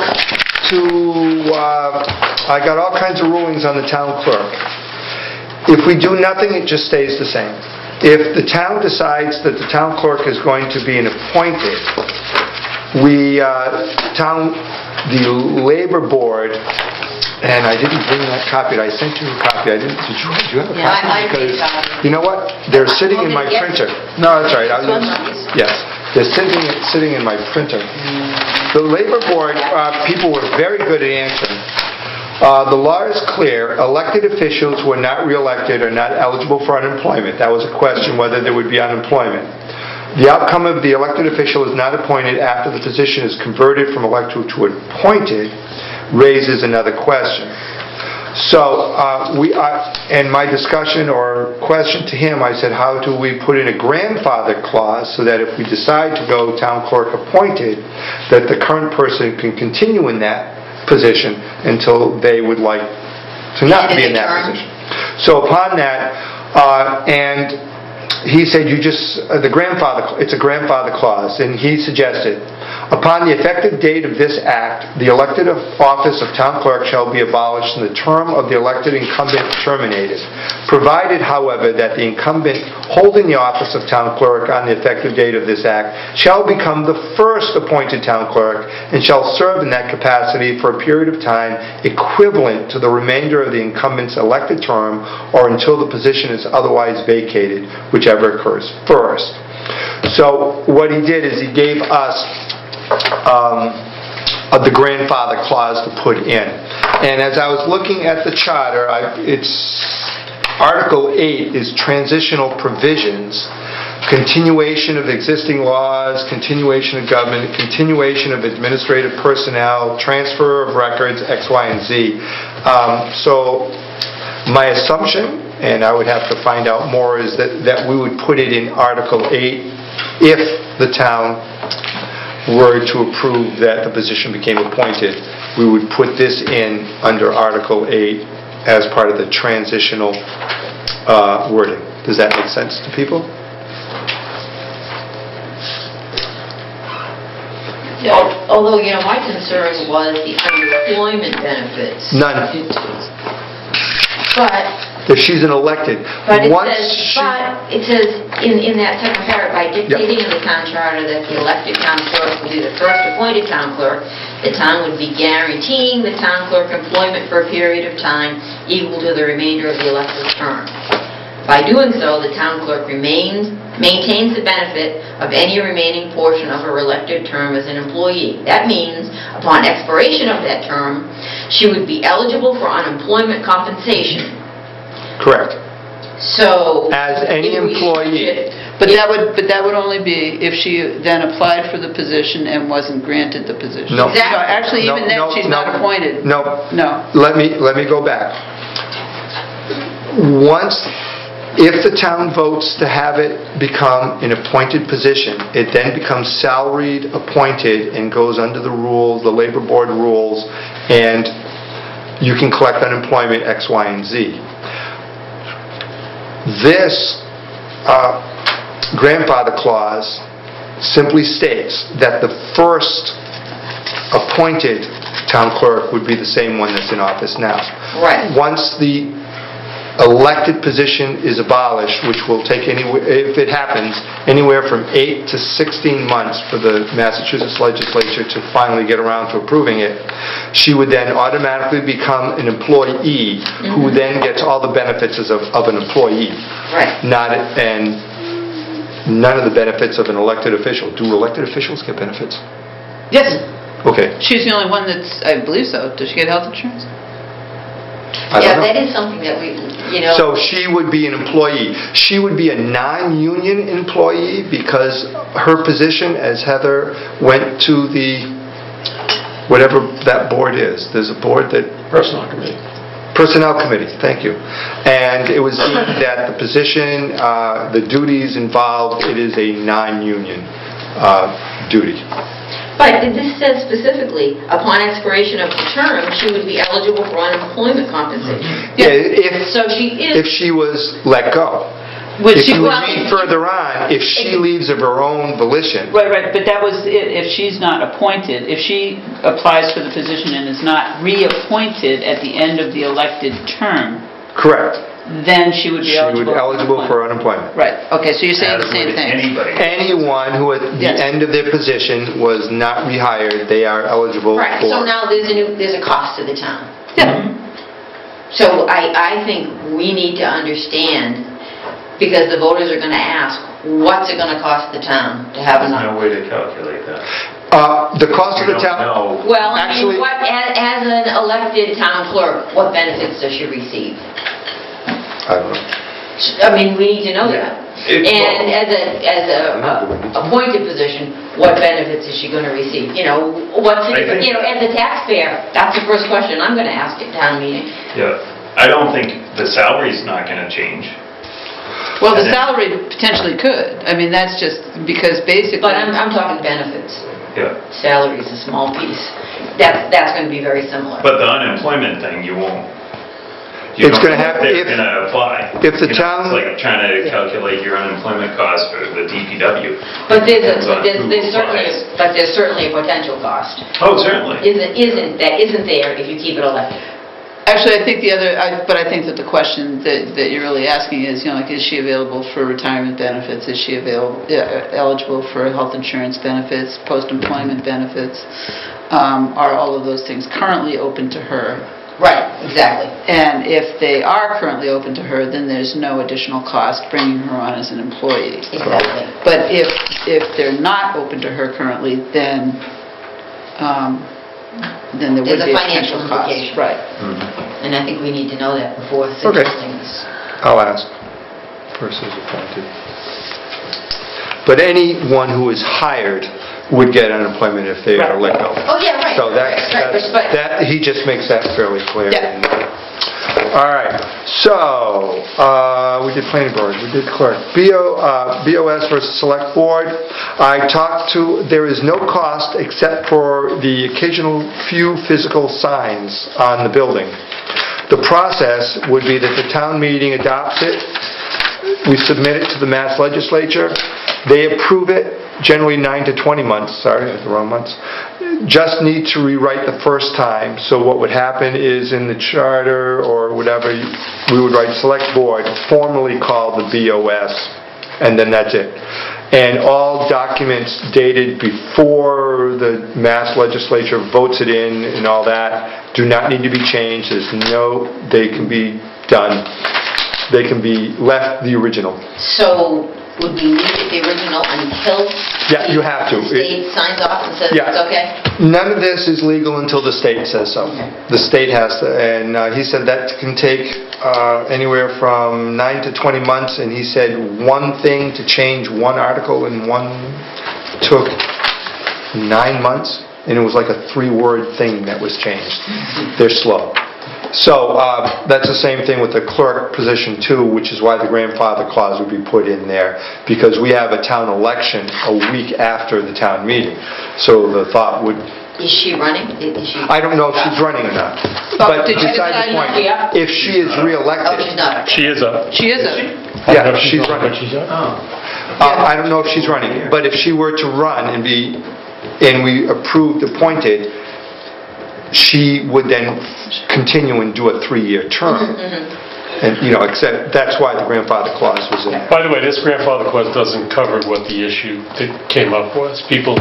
A: to, I got all kinds of rulings on the town clerk. If we do nothing, it just stays the same. If the town decides that the town clerk is going to be an appointed, the labor board, and I didn't bring that copy. I sent you a copy. Did you have a copy?
B: Yeah, I
A: Because
B: did copy.
A: you know what? They're sitting in my
B: Yes.
A: printer. No, that's right. Yes. They're sitting in my printer. The labor board, people were very good at answering. The law is clear. Elected officials who are not reelected are not eligible for unemployment. That was a question whether there would be unemployment. The outcome of the elected official is not appointed after the position is converted from elected to appointed raises another question. So in my discussion or question to him, I said, how do we put in a grandfather clause so that if we decide to go town clerk appointed, that the current person can continue in that position until they would like to not be in that position. So upon that, and he said, it's a grandfather clause, and he suggested, upon the effective date of this act, the elected office of town clerk shall be abolished and the term of the elected incumbent terminated, provided, however, that the incumbent holding the office of town clerk on the effective date of this act shall become the first appointed town clerk and shall serve in that capacity for a period of time equivalent to the remainder of the incumbent's elected term or until the position is otherwise vacated, whichever occurs first. So what he did is he gave us the grandfather clause to put in. And as I was looking at the charter, Article 8 is transitional provisions, continuation of existing laws, continuation of government, continuation of administrative personnel, transfer of records, X, Y, and Z. So my assumption, and I would have to find out more, is that we would put it in Article 8 if the town were to approve that the position became appointed. We would put this in under Article 8 as part of the transitional wording. Does that make sense to people?
B: Yeah. Although, my concern was the unemployment benefits.
A: None.
B: But
A: If she's an elected.
B: But
A: Once
B: it says in that second paragraph, by dictating in the town charter that the elected town clerk will be the first appointed town clerk, the town would be guaranteeing the town clerk employment for a period of time equal to the remainder of the elected term. By doing so, the town clerk maintains the benefit of any remaining portion of her elected term as an employee. That means, upon expiration of that term, she would be eligible for unemployment compensation.
A: Correct.
B: So,
A: As any
B: if we
A: employee.
B: should-
E: But that would only be if she then applied for the position and wasn't granted the position.
A: No.
B: Exactly.
E: No, actually, even then, she's not appointed.
A: No.
E: No.
A: Let me go back. If the town votes to have it become an appointed position, it then becomes salaried, appointed, and goes under the rules, the labor board rules, and you can collect unemployment X, Y, and Z. This grandfather clause simply states that the first appointed town clerk would be the same one that's in office now.
B: Right.
A: Once the elected position is abolished, which will take, if it happens, anywhere from 8 to 16 months for the Massachusetts legislature to finally get around to approving it, she would then automatically become an employee who then gets all the benefits of an employee.
B: Right.
A: And none of the benefits of an elected official. Do elected officials get benefits?
E: Yes.
A: Okay.
E: She's the only one that's, I believe so. Does she get health insurance?
A: I don't know.
B: that is something that we,
A: So she would be an employee. She would be a non-union employee because her position as Heather went to the, whatever that board is. There's a board that...
D: Personnel committee.
A: Personnel committee, thank you. And it was deemed that the position, the duties involved, it is a non-union duty.
B: But this says specifically, upon expiration of the term, she would be eligible for unemployment compensation.
A: Yeah,
B: So she is...
A: if she was let go.
E: Would
A: If
E: she-
A: you
B: well,
A: read further on, if she leaves of her own volition,
E: Right, but that was if she's not appointed, if she applies for the position and is not reappointed at the end of the elected term,
A: correct,
E: then she would be
A: she would
E: eligible.
A: be eligible for unemployment.
E: Right, okay, so you're saying
F: As
E: the same
F: would
E: thing.
F: anybody.
A: Anyone who at the
E: Yes.
A: end of their position was not rehired, they are eligible
B: Right,
A: for...
B: so now there's a cost to the town.
E: Yeah.
B: So I think we need to understand, because the voters are going to ask, what's it going to cost the town to have
F: There's
B: enough?
F: no way to calculate that.
A: The cost of
F: You
A: the
F: don't
A: town...
F: know.
B: Well,
A: Actually-
B: as an elected town clerk, what benefits does she receive?
A: I don't know.
B: I mean, we need to know that. And as a appointed position, what benefits is she going to receive? As a taxpayer, that's the first question I'm going to ask at town meeting.
F: Yeah, I don't think the salary's not going to change.
E: Well, the
F: And then-
E: salary potentially could. I mean, that's just because basically...
B: But I'm talking benefits.
F: Yeah,
B: Salary is a small piece. That's going to be very similar.
F: but the unemployment thing, you won't.
A: It's gonna happen
F: They're
A: if-
F: going to apply.
A: if the town-
F: It's like trying to calculate your unemployment cost for the DPW.
B: But
F: Depends on who
B: there's certainly a potential cost.
F: Oh, certainly.
B: Isn't there if you keep it elected?
E: Actually, I think I think that the question that you're really asking is, is she available for retirement benefits? Is she eligible for health insurance benefits, post-employment benefits? Are all of those things currently open to her?
B: Right, exactly.
E: And if they are currently open to her, then there's no additional cost bringing her on as an employee.
B: Exactly.
E: But if they're not open to her currently, then there would
B: There's a
E: be a
B: financial
E: potential cost.
B: implication.
E: Right.
B: And I think we need to know that before suggesting this.
A: I'll ask. Persons appointed. But anyone who is hired would get unemployment if they are let go.
B: Oh, yeah, right.
A: So
B: Right, but-
A: he just makes that fairly clear.
E: Yeah.
A: All right, so, we did planning board, we did clerk. BOS versus select board. There is no cost except for the occasional few physical signs on the building. The process would be that the town meeting adopts it, we submit it to the Mass Legislature, they approve it, generally 9 to 20 months, sorry, that's the wrong months, just need to rewrite the first time. So what would happen is in the charter or whatever, we would write select board, formally call the BOS, and then that's it. And all documents dated before the Mass Legislature votes it in and all that do not need to be changed. They can be done. They can be left the original.
B: So would we leave it the original until?
A: Yeah, you have to.
B: The state signs off and says
A: Yeah.
B: it's okay?
A: None of this is legal until the state says so. The state has to, and he said that can take anywhere from 9 to 20 months, and he said one thing to change one article in one took 9 months, and it was like a 3-word thing that was changed. They're slow. So that's the same thing with the clerk position too, which is why the grandfather clause would be put in there, because we have a town election a week after the town meeting. So the thought would...
B: Is she running?
A: I don't know if she's running or not. But
E: did you
A: besides the
E: decide
A: point,
E: not to?
A: if she is
B: Oh,
A: re-elected...
B: she's not.
D: She is up.
E: She is a,
A: Yeah,
D: I don't know if
A: she's
D: on,
A: running.
D: but she's up.
A: I don't know if she's running, but if she were to run and we approved appointed, she would then continue and do a 3-year term. And, except that's why the grandfather clause was in there.
D: By the way, this grandfather clause doesn't cover what the issue that came up was. People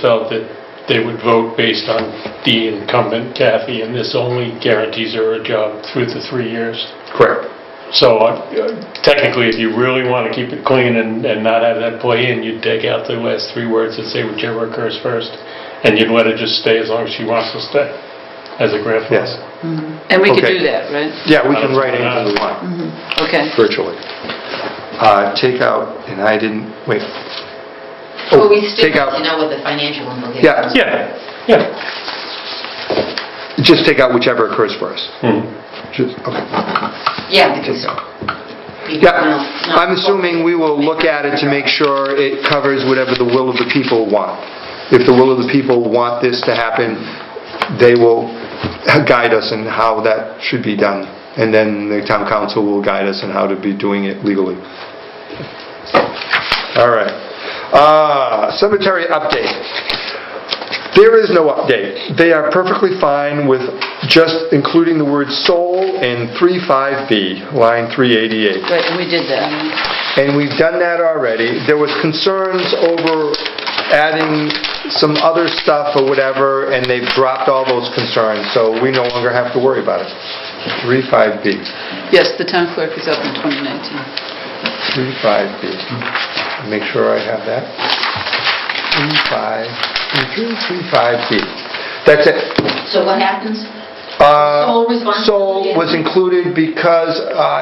D: felt that they would vote based on the incumbent, Kathy, and this only guarantees her a job through the 3 years.
A: Correct.
D: So technically, if you really want to keep it clean and not have that play in, you'd take out the last 3 words that say whichever occurs first, and you'd let it just stay as long as she wants to stay as a grandfather.
A: Yes.
E: and we could
A: Okay.
E: do that, right?
A: Yeah, we can write anything we want,
E: Okay.
A: virtually. Take out, and I didn't, wait.
B: Well, we still
A: take out,
B: need to know what the financial implications
A: Yeah.
B: are.
D: Yeah.
A: just take out whichever occurs first.
D: Mhm.
A: Okay.
B: Yeah, because...
A: Yeah, I'm assuming we will look at it to make sure it covers whatever the will of the people want. If the will of the people want this to happen, they will guide us in how that should be done. And then the town council will guide us in how to be doing it legally. All right. Cemetery update. There is no update. They are perfectly fine with just including the word soul in 35B, line 388.
E: Right, and we did that.
A: And we've done that already. There was concerns over adding some other stuff or whatever, and they've dropped all those concerns, so we no longer have to worry about it. 35B.
E: Yes, the town clerk is up in 2019.
A: 35B. Make sure I have that. 35B. That's it.
B: So what happens? Sole responsibility?
A: Sole was included because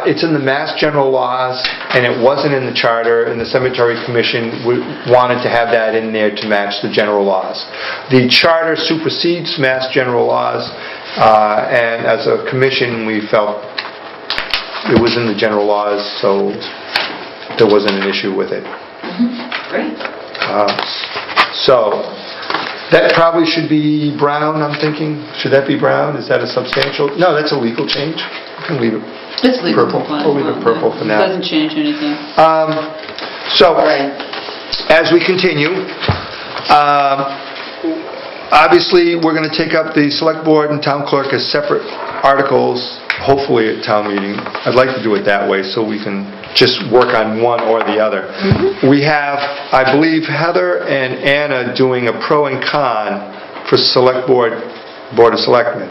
A: it's in the Mass General Laws, and it wasn't in the charter, and the Cemetery Commission wanted to have that in there to match the general laws. The charter supersedes Mass General Laws, and as a commission, we felt it was in the general laws, so there wasn't an issue with it.
B: Great.
A: So, that probably should be brown, I'm thinking. Should that be brown? Is that a substantial? No, that's a legal change. We can leave it
E: It's legal
A: purple.
E: compliant.
A: We'll leave it purple for now.
E: Doesn't change anything.
A: So,
B: Right.
A: as we continue, obviously, we're going to take up the select board and town clerk as separate articles, hopefully at town meeting. I'd like to do it that way so we can just work on one or the other. We have, I believe, Heather and Anna doing a pro and con for select board of selectmen.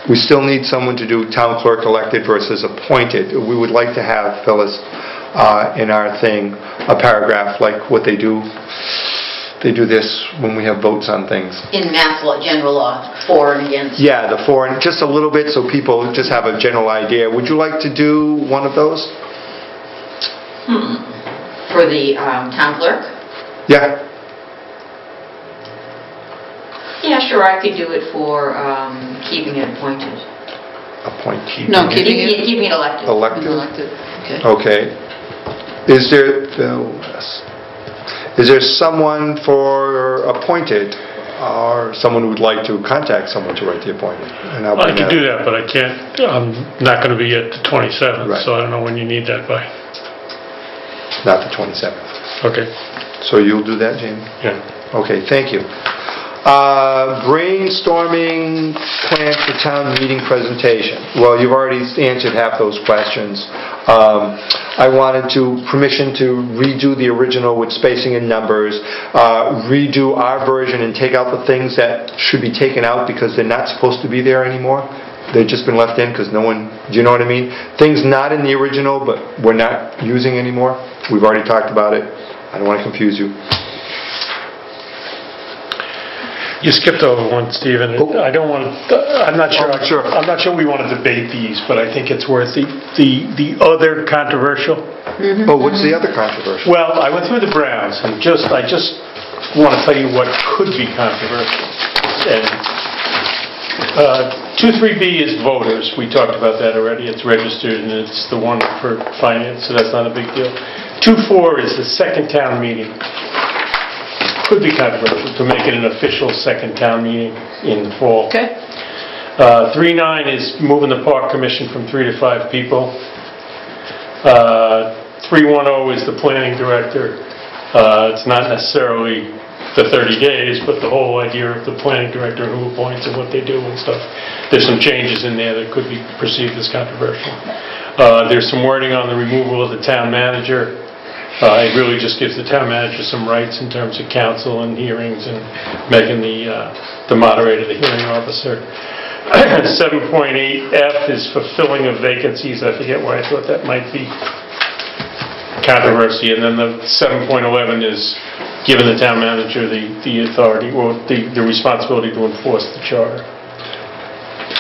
A: We still need someone to do town clerk elected versus appointed. We would like to have, Phyllis, in our thing, a paragraph like what they do. They do this when we have votes on things.
B: In Mass law, general law, for and against.
A: Yeah, the for, and just a little bit so people just have a general idea. Would you like to do one of those?
B: For the town clerk?
A: Yeah.
B: Yeah, sure, I could do it for keeping it appointed.
A: Appointee.
E: No, keeping it
B: Keeping it elected.
A: Elected.
E: elected. Okay.
A: Okay. Is there someone for appointed, or someone who would like to contact someone to write the appointment? And I'll
D: I
A: bring
D: can
A: that
D: do
A: up.
D: that, but I can't, I'm not going to be at the 27th,
A: Right.
D: so I don't know when you need that by.
A: Not the 27th.
D: Okay.
A: So you'll do that, Jamie?
D: Yeah.
A: Okay, thank you. Brainstorming plans for town meeting presentation. Well, you've already answered half those questions. I wanted permission to redo the original with spacing and numbers, redo our version and take out the things that should be taken out because they're not supposed to be there anymore. They've just been left in because no one, do you know what I mean? Things not in the original but we're not using anymore. We've already talked about it. I don't want to confuse you.
D: You skipped over one, Stephen. I don't want to, I'm not sure.
A: Oh, sure.
D: I'm not sure we want to debate these, but I think it's worth the other controversial.
A: Oh, what's the other controversial?
D: Well, I went through the Browns and I just want to tell you what could be controversial. And 2.3b is voters. We talked about that already. It's registered and it's the one for finance, so that's not a big deal. 2.4 is the second town meeting. Could be controversial to make it an official second town meeting in the fall.
E: Okay.
D: 3.9 is moving the park commission from 3 to 5 people. 3.10 is the planning director. It's not necessarily the 30 days, but the whole idea of the planning director, who appoints and what they do and stuff. There's some changes in there that could be perceived as controversial. There's some wording on the removal of the town manager. It really just gives the town manager some rights in terms of counsel and hearings and making the moderator the hearing officer. 7.8F is fulfilling of vacancies. I forget why I thought that might be controversy. And then the 7.11 is giving the town manager the authority or the responsibility to enforce the charter.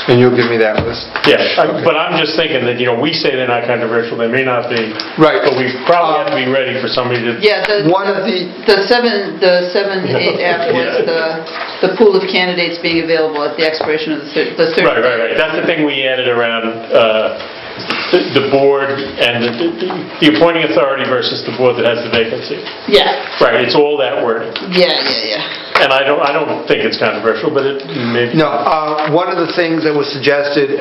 A: And you'll give me that list?
D: Yeah, but I'm just thinking that, we say they're not controversial, they may not be.
A: Right.
D: But we probably have to be ready for somebody to...
E: Yeah, the 7.8F was the pool of candidates being available at the expiration of the 30
D: Right. That's the thing we added around the board and the appointing authority versus the board that has the vacancy.
E: Yeah.
D: Right, it's all that wording.
E: Yeah.
D: And I don't think it's controversial, but it may be.
A: No, one of the things that was suggested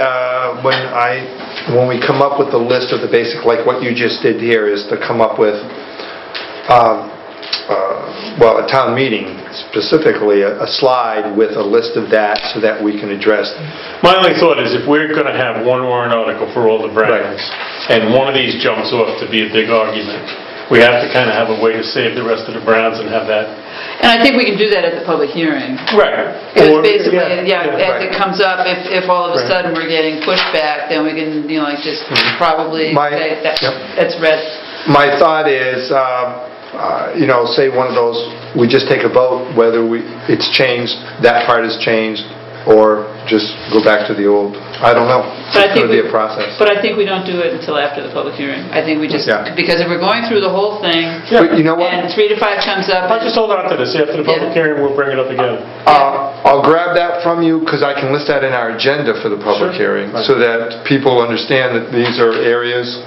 A: when we come up with the list of the basic, like what you just did here, is to come up with, a town meeting, specifically a slide with a list of that so that we can address.
D: My only thought is if we're going to have one warrant article for all the Browns, and one of these jumps off to be a big argument, we have to kind of have a way to save the rest of the Browns and have that.
E: And I think we can do that at the public hearing.
D: Right.
E: Because basically, as it comes up, if all of a sudden we're getting pushback, then we can, just probably say that's red.
A: My thought is, say one of those, we just take a vote whether it's changed, that part is changed, or just go back to the old. I don't know. It's going to be a process.
E: But I think we don't do it until after the public hearing. I think we just, because if we're going through the whole thing,
A: but you know what?
E: and 3 to 5 comes up.
D: I'll just hold on to this. After the public hearing, we'll bring it up again.
A: I'll grab that from you because I can list that in our agenda for the public hearing so that people understand that these are areas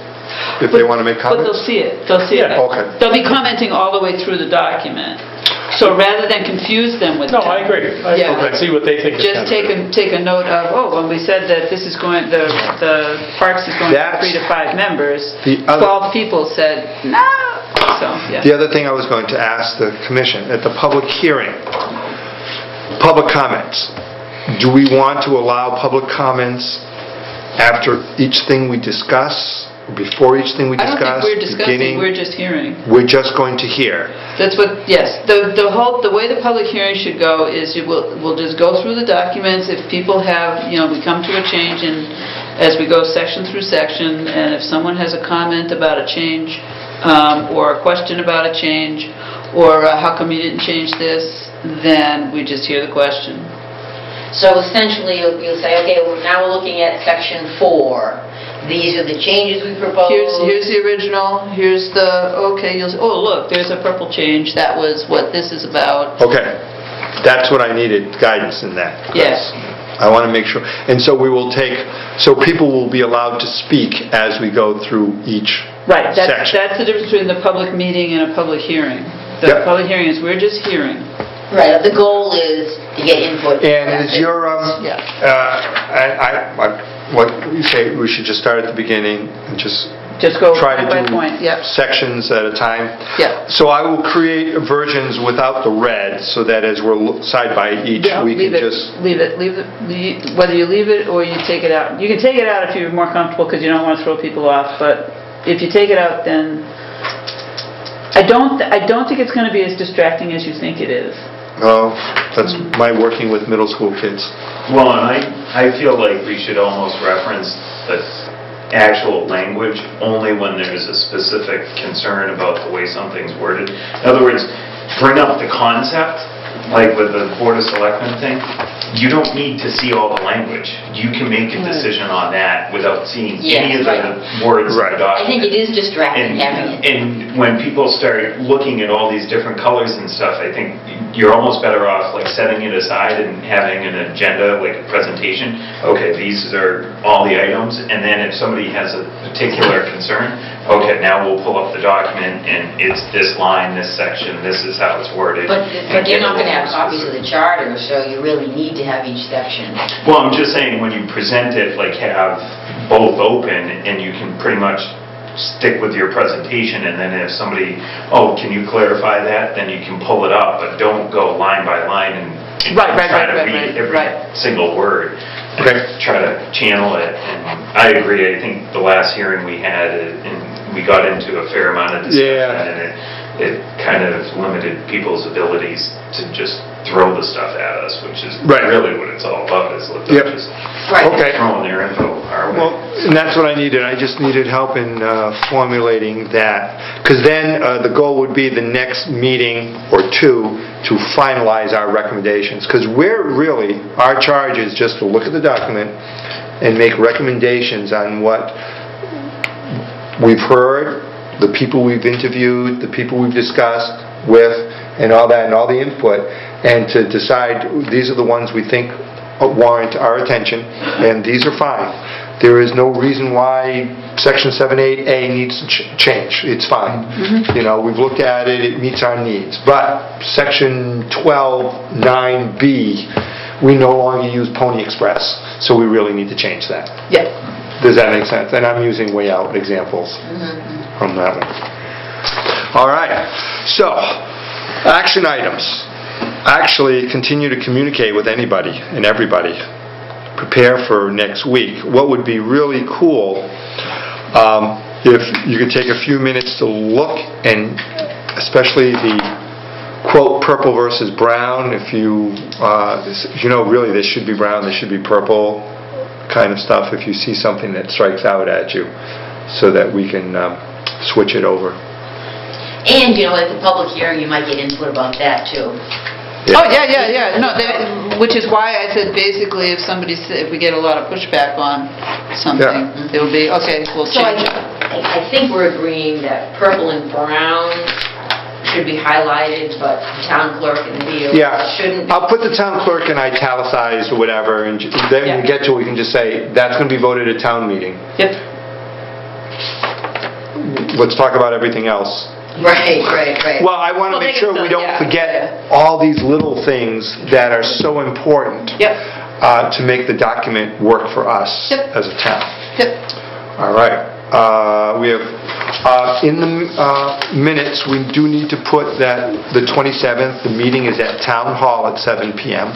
A: if they want to make comments.
E: But they'll see it. They'll see it.
A: Okay.
E: They'll be commenting all the way through the document. So rather than confuse them with
D: No, I agree. I see what they think.
E: Just take a note of, when we said that this is going, the parks is going from 3 to 5 members, 12 people said, no. So,
A: The other thing I was going to ask the commission, at the public hearing, public comments. Do we want to allow public comments after each thing we discuss? Before each thing we discuss?
E: I don't think we're discussing, we're just hearing.
A: We're just going to hear.
E: That's what, yes. The way the public hearing should go is we'll just go through the documents. If people have, we come to a change as we go section through section, and if someone has a comment about a change, or a question about a change, or how come you didn't change this, then we just hear the question.
B: So essentially, you'll say, okay, now we're looking at section 4. These are the changes we propose.
E: Here's the original. Here's the, look, there's a purple change. That was what this is about.
A: Okay. That's what I needed, guidance in that.
E: Yes.
A: I want to make sure. And so so people will be allowed to speak as we go through each section.
E: That's the difference between the public meeting and a public hearing. The public hearing is we're just hearing.
B: Right. The goal is to get input.
A: And is your, what you say, we should just start at the beginning and just
E: Just go
A: try to
E: point by
A: do
E: point, yep.
A: sections at a time.
E: Yep.
A: So I will create versions without the red, so that as we're side by each,
E: Yeah,
A: we can
E: leave it,
A: just...
E: leave it, whether you leave it or you take it out. You can take it out if you're more comfortable because you don't want to throw people off, but if you take it out, then I don't think it's going to be as distracting as you think it is.
A: Oh, that's my working with middle school kids.
F: Well, and I feel like we should almost reference the actual language only when there's a specific concern about the way something's worded. In other words, bring up the concept, like with the Board of Selectmen thing. You don't need to see all the language. You can make a decision on that without seeing any of the words in the
B: I think
F: document.
B: it is distracting having it.
F: And when people start looking at all these different colors and stuff, I think you're almost better off like setting it aside and having an agenda, like a presentation. Okay, these are all the items, and then if somebody has a particular concern, okay, now we'll pull up the document and it's this line, this section, this is how it's worded.
B: But you're not going to have copies of the charter, so you really need to have each section.
F: Well, I'm just saying, when you present it, like have both open, and you can pretty much stick with your presentation, and then if somebody, oh, can you clarify that, then you can pull it up, but don't go line by line and try to read every single word.
A: Okay.
F: Try to channel it. And I agree, I think the last hearing we had, and we got into a fair amount of discussion, and it kind of limited people's abilities to just throw the stuff at us, which is really what it's all about, is let them just throwing their info our way.
A: Well, and that's what I needed. I just needed help in formulating that. Because then the goal would be the next meeting or two to finalize our recommendations. Because our charge is just to look at the document and make recommendations on what we've heard, the people we've interviewed, the people we've discussed with, and all that, and all the input, and to decide these are the ones we think warrant our attention, and these are fine. There is no reason why Section 7.8A needs to change. It's fine. You know, we've looked at it, it meets our needs. But Section 12.9B, we no longer use Pony Express, so we really need to change that.
E: Yeah.
A: Does that make sense? And I'm using way out examples from that one. All right. So, action items. Actually, continue to communicate with anybody and everybody. Prepare for next week. What would be really cool if you could take a few minutes to look, and especially the quote purple versus brown, if you really this should be brown, this should be purple kind of stuff, if you see something that strikes out at you, so that we can switch it over.
B: And, at the public hearing, you might get input about that, too.
E: Yeah. Oh, yeah. No, which is why I said basically if we get a lot of pushback on something, it'll be, okay, we'll change it.
B: I think we're agreeing that purple and brown should be highlighted, but the town clerk and the BOS shouldn't.
A: I'll put the town clerk in italicized or whatever, and then when we get to it, we can just say, that's going to be voted at town meeting.
E: Yep.
A: Let's talk about everything else.
B: Right.
A: Well, I want to make sure we don't forget all these little things that are so important to make the document work for us as a town. All right. We have, in the minutes, we do need to put that the 27th, the meeting is at Town Hall at 7 p.m.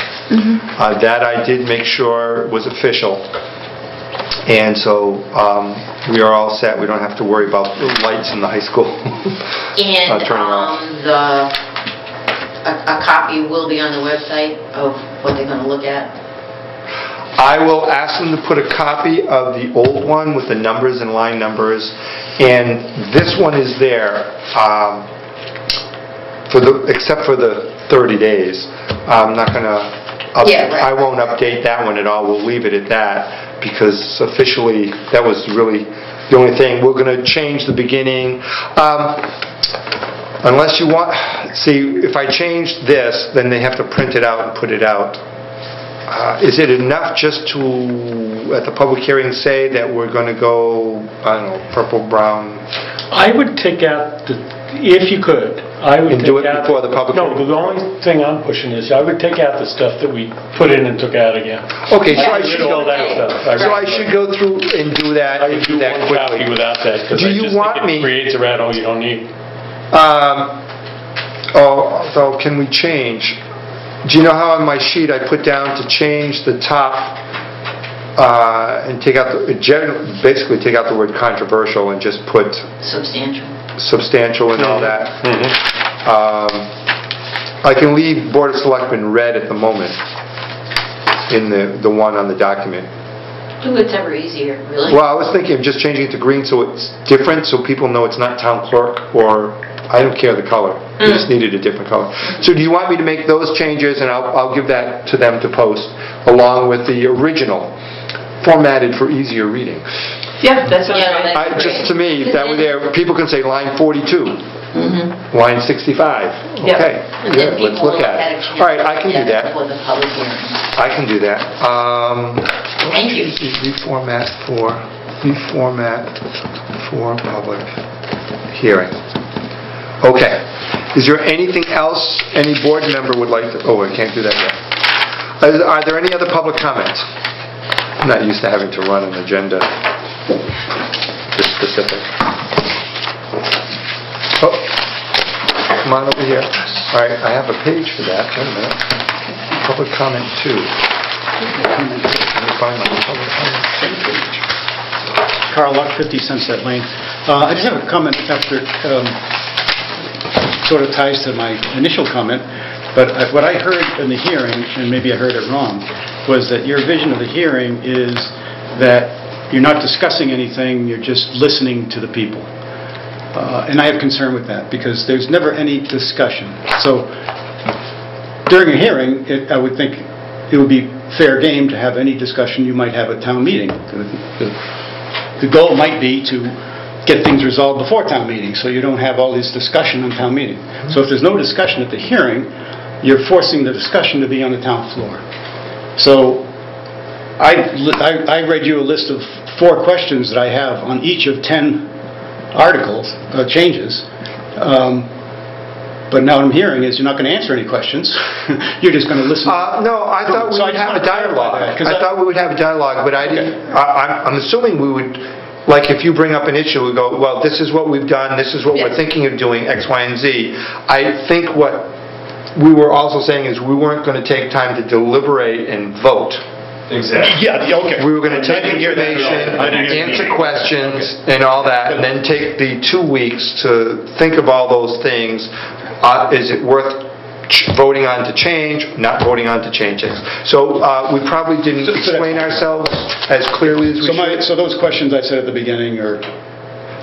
A: That I did make sure was official. And so we are all set. We don't have to worry about the lights in the high school turning off.
B: A copy will be on the website of what they're going to look at.
A: I will ask them to put a copy of the old one with the numbers and line numbers, and this one is there except for the 30 days. I'm not going to. I won't update that one at all. We'll leave it at that, because officially that was really the only thing. We're going to change the beginning. Unless you want, see, if I change this, then they have to print it out and put it out. Is it enough just to, at the public hearing, say that we're going to go, I don't know, purple, brown?
D: I would take out, if you could, I would
A: and do it
D: take out-
A: before the public
D: No,
A: hearing?
D: the only thing I'm pushing is, I would take out the stuff that we put in and took out again.
A: Okay, so I
D: Get
A: should
D: rid of all
A: go,
D: that stuff.
A: so I should go through and do that,
D: I
A: and
D: would
A: do
D: do
A: that
D: one copy
A: quickly.
D: without that, because
A: Do
D: I
A: you
D: just
A: want
D: think
A: me-
D: it creates a rattle you don't need.
A: So can we change? Do you know how on my sheet I put down to change the top and take out, basically take out the word controversial and just put
B: Substantial.
A: substantial and all that? I can leave Board of Selectmen red at the moment in the one on the document.
B: Do whatever easier, really.
A: Well, I was thinking of just changing it to green so it's different, so people know it's not town clerk, or, I don't care the color, we just needed a different color. So do you want me to make those changes, and I'll give that to them to post, along with the original, formatted for easier reading?
E: Yeah, that's what
B: Yeah,
E: I...
A: Just to me, that way there, people can say line 42, line 65.
E: Yeah.
A: Okay,
B: And
A: good,
B: then
A: let's
B: people
A: look
B: will
A: at
B: have a
A: it.
B: chance
A: All right,
B: to
A: I can
B: look
A: do
B: at it
A: that.
B: before the public hearing.
A: I can do that.
B: Thank you.
A: Reformat for public hearing. Okay. Is there anything else any board member would like to, oh, I can't do that yet. Are there any other public comments? I'm not used to having to run an agenda this specific. Oh, come on over here. All right, I have a page for that. Wait a minute. Public comment 2. Let me find my public comment page.
C: Carl Luck, 50 Sunset Lane. I just have a comment after, sort of ties to my initial comment, but what I heard in the hearing, and maybe I heard it wrong, was that your vision of the hearing is that you're not discussing anything, you're just listening to the people. And I have concern with that, because there's never any discussion. So during a hearing, I would think it would be fair game to have any discussion you might have at town meeting. The goal might be to get things resolved before town meeting, so you don't have all this discussion on town meeting. So if there's no discussion at the hearing, you're forcing the discussion to be on the town floor. So I read you a list of 4 questions that I have on each of 10 articles, changes. But now what I'm hearing is you're not going to answer any questions. You're just going to listen.
A: No, I thought we
C: So I
A: would
C: just
A: have a
C: wanted to clarify
A: dialogue.
C: that, 'cause
A: I thought we would have a dialogue, but I didn't, I'm assuming we would, like if you bring up an issue, we go, well, this is what we've done, this is what we're
E: Yes.
A: thinking of doing, X, Y, and Z. I think what we were also saying is we weren't going to take time to deliberate and vote.
F: Exactly.
C: Yeah, okay.
A: We were going to take
C: I didn't hear that at all.
A: information,
C: I didn't hear
A: answer
C: that.
A: questions and all that, and then take the 2 weeks to think of all those things. Is it worth voting on to change, not voting on to change things? So we probably didn't
C: So-
A: explain ourselves as clearly as we should.
C: So those questions I said at the beginning are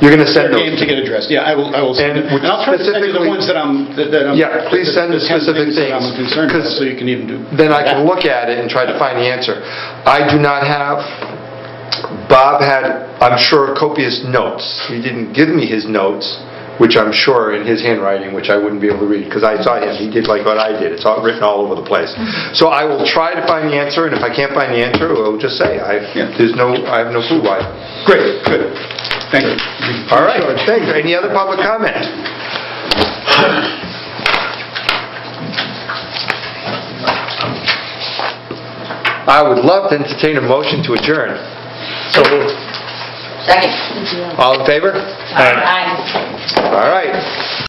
A: You're going to
C: fair
A: send those
C: game to get addressed. Yeah, I will.
A: And
C: And I'll try to send you the
A: specifically-
C: ones that I'm...
A: Yeah, please send the
C: 10
A: specific
C: that I'm
A: things,
C: concerned about,
A: 'cause
C: so you can even do...
A: then I can look at it and try to find the answer. I do not have, Bob had, I'm sure, copious notes. He didn't give me his notes, which I'm sure in his handwriting, which I wouldn't be able to read, because I saw him, he did like what I did. It's all written all over the place. So I will try to find the answer, and if I can't find the answer, I'll just say, I have no clue why.
C: Great, good. Thank you.
A: All right, thanks. Any other public comment? I would love to entertain a motion to adjourn.
D: So moved.
B: Second.
A: All in favor?
B: Aye.
A: All right.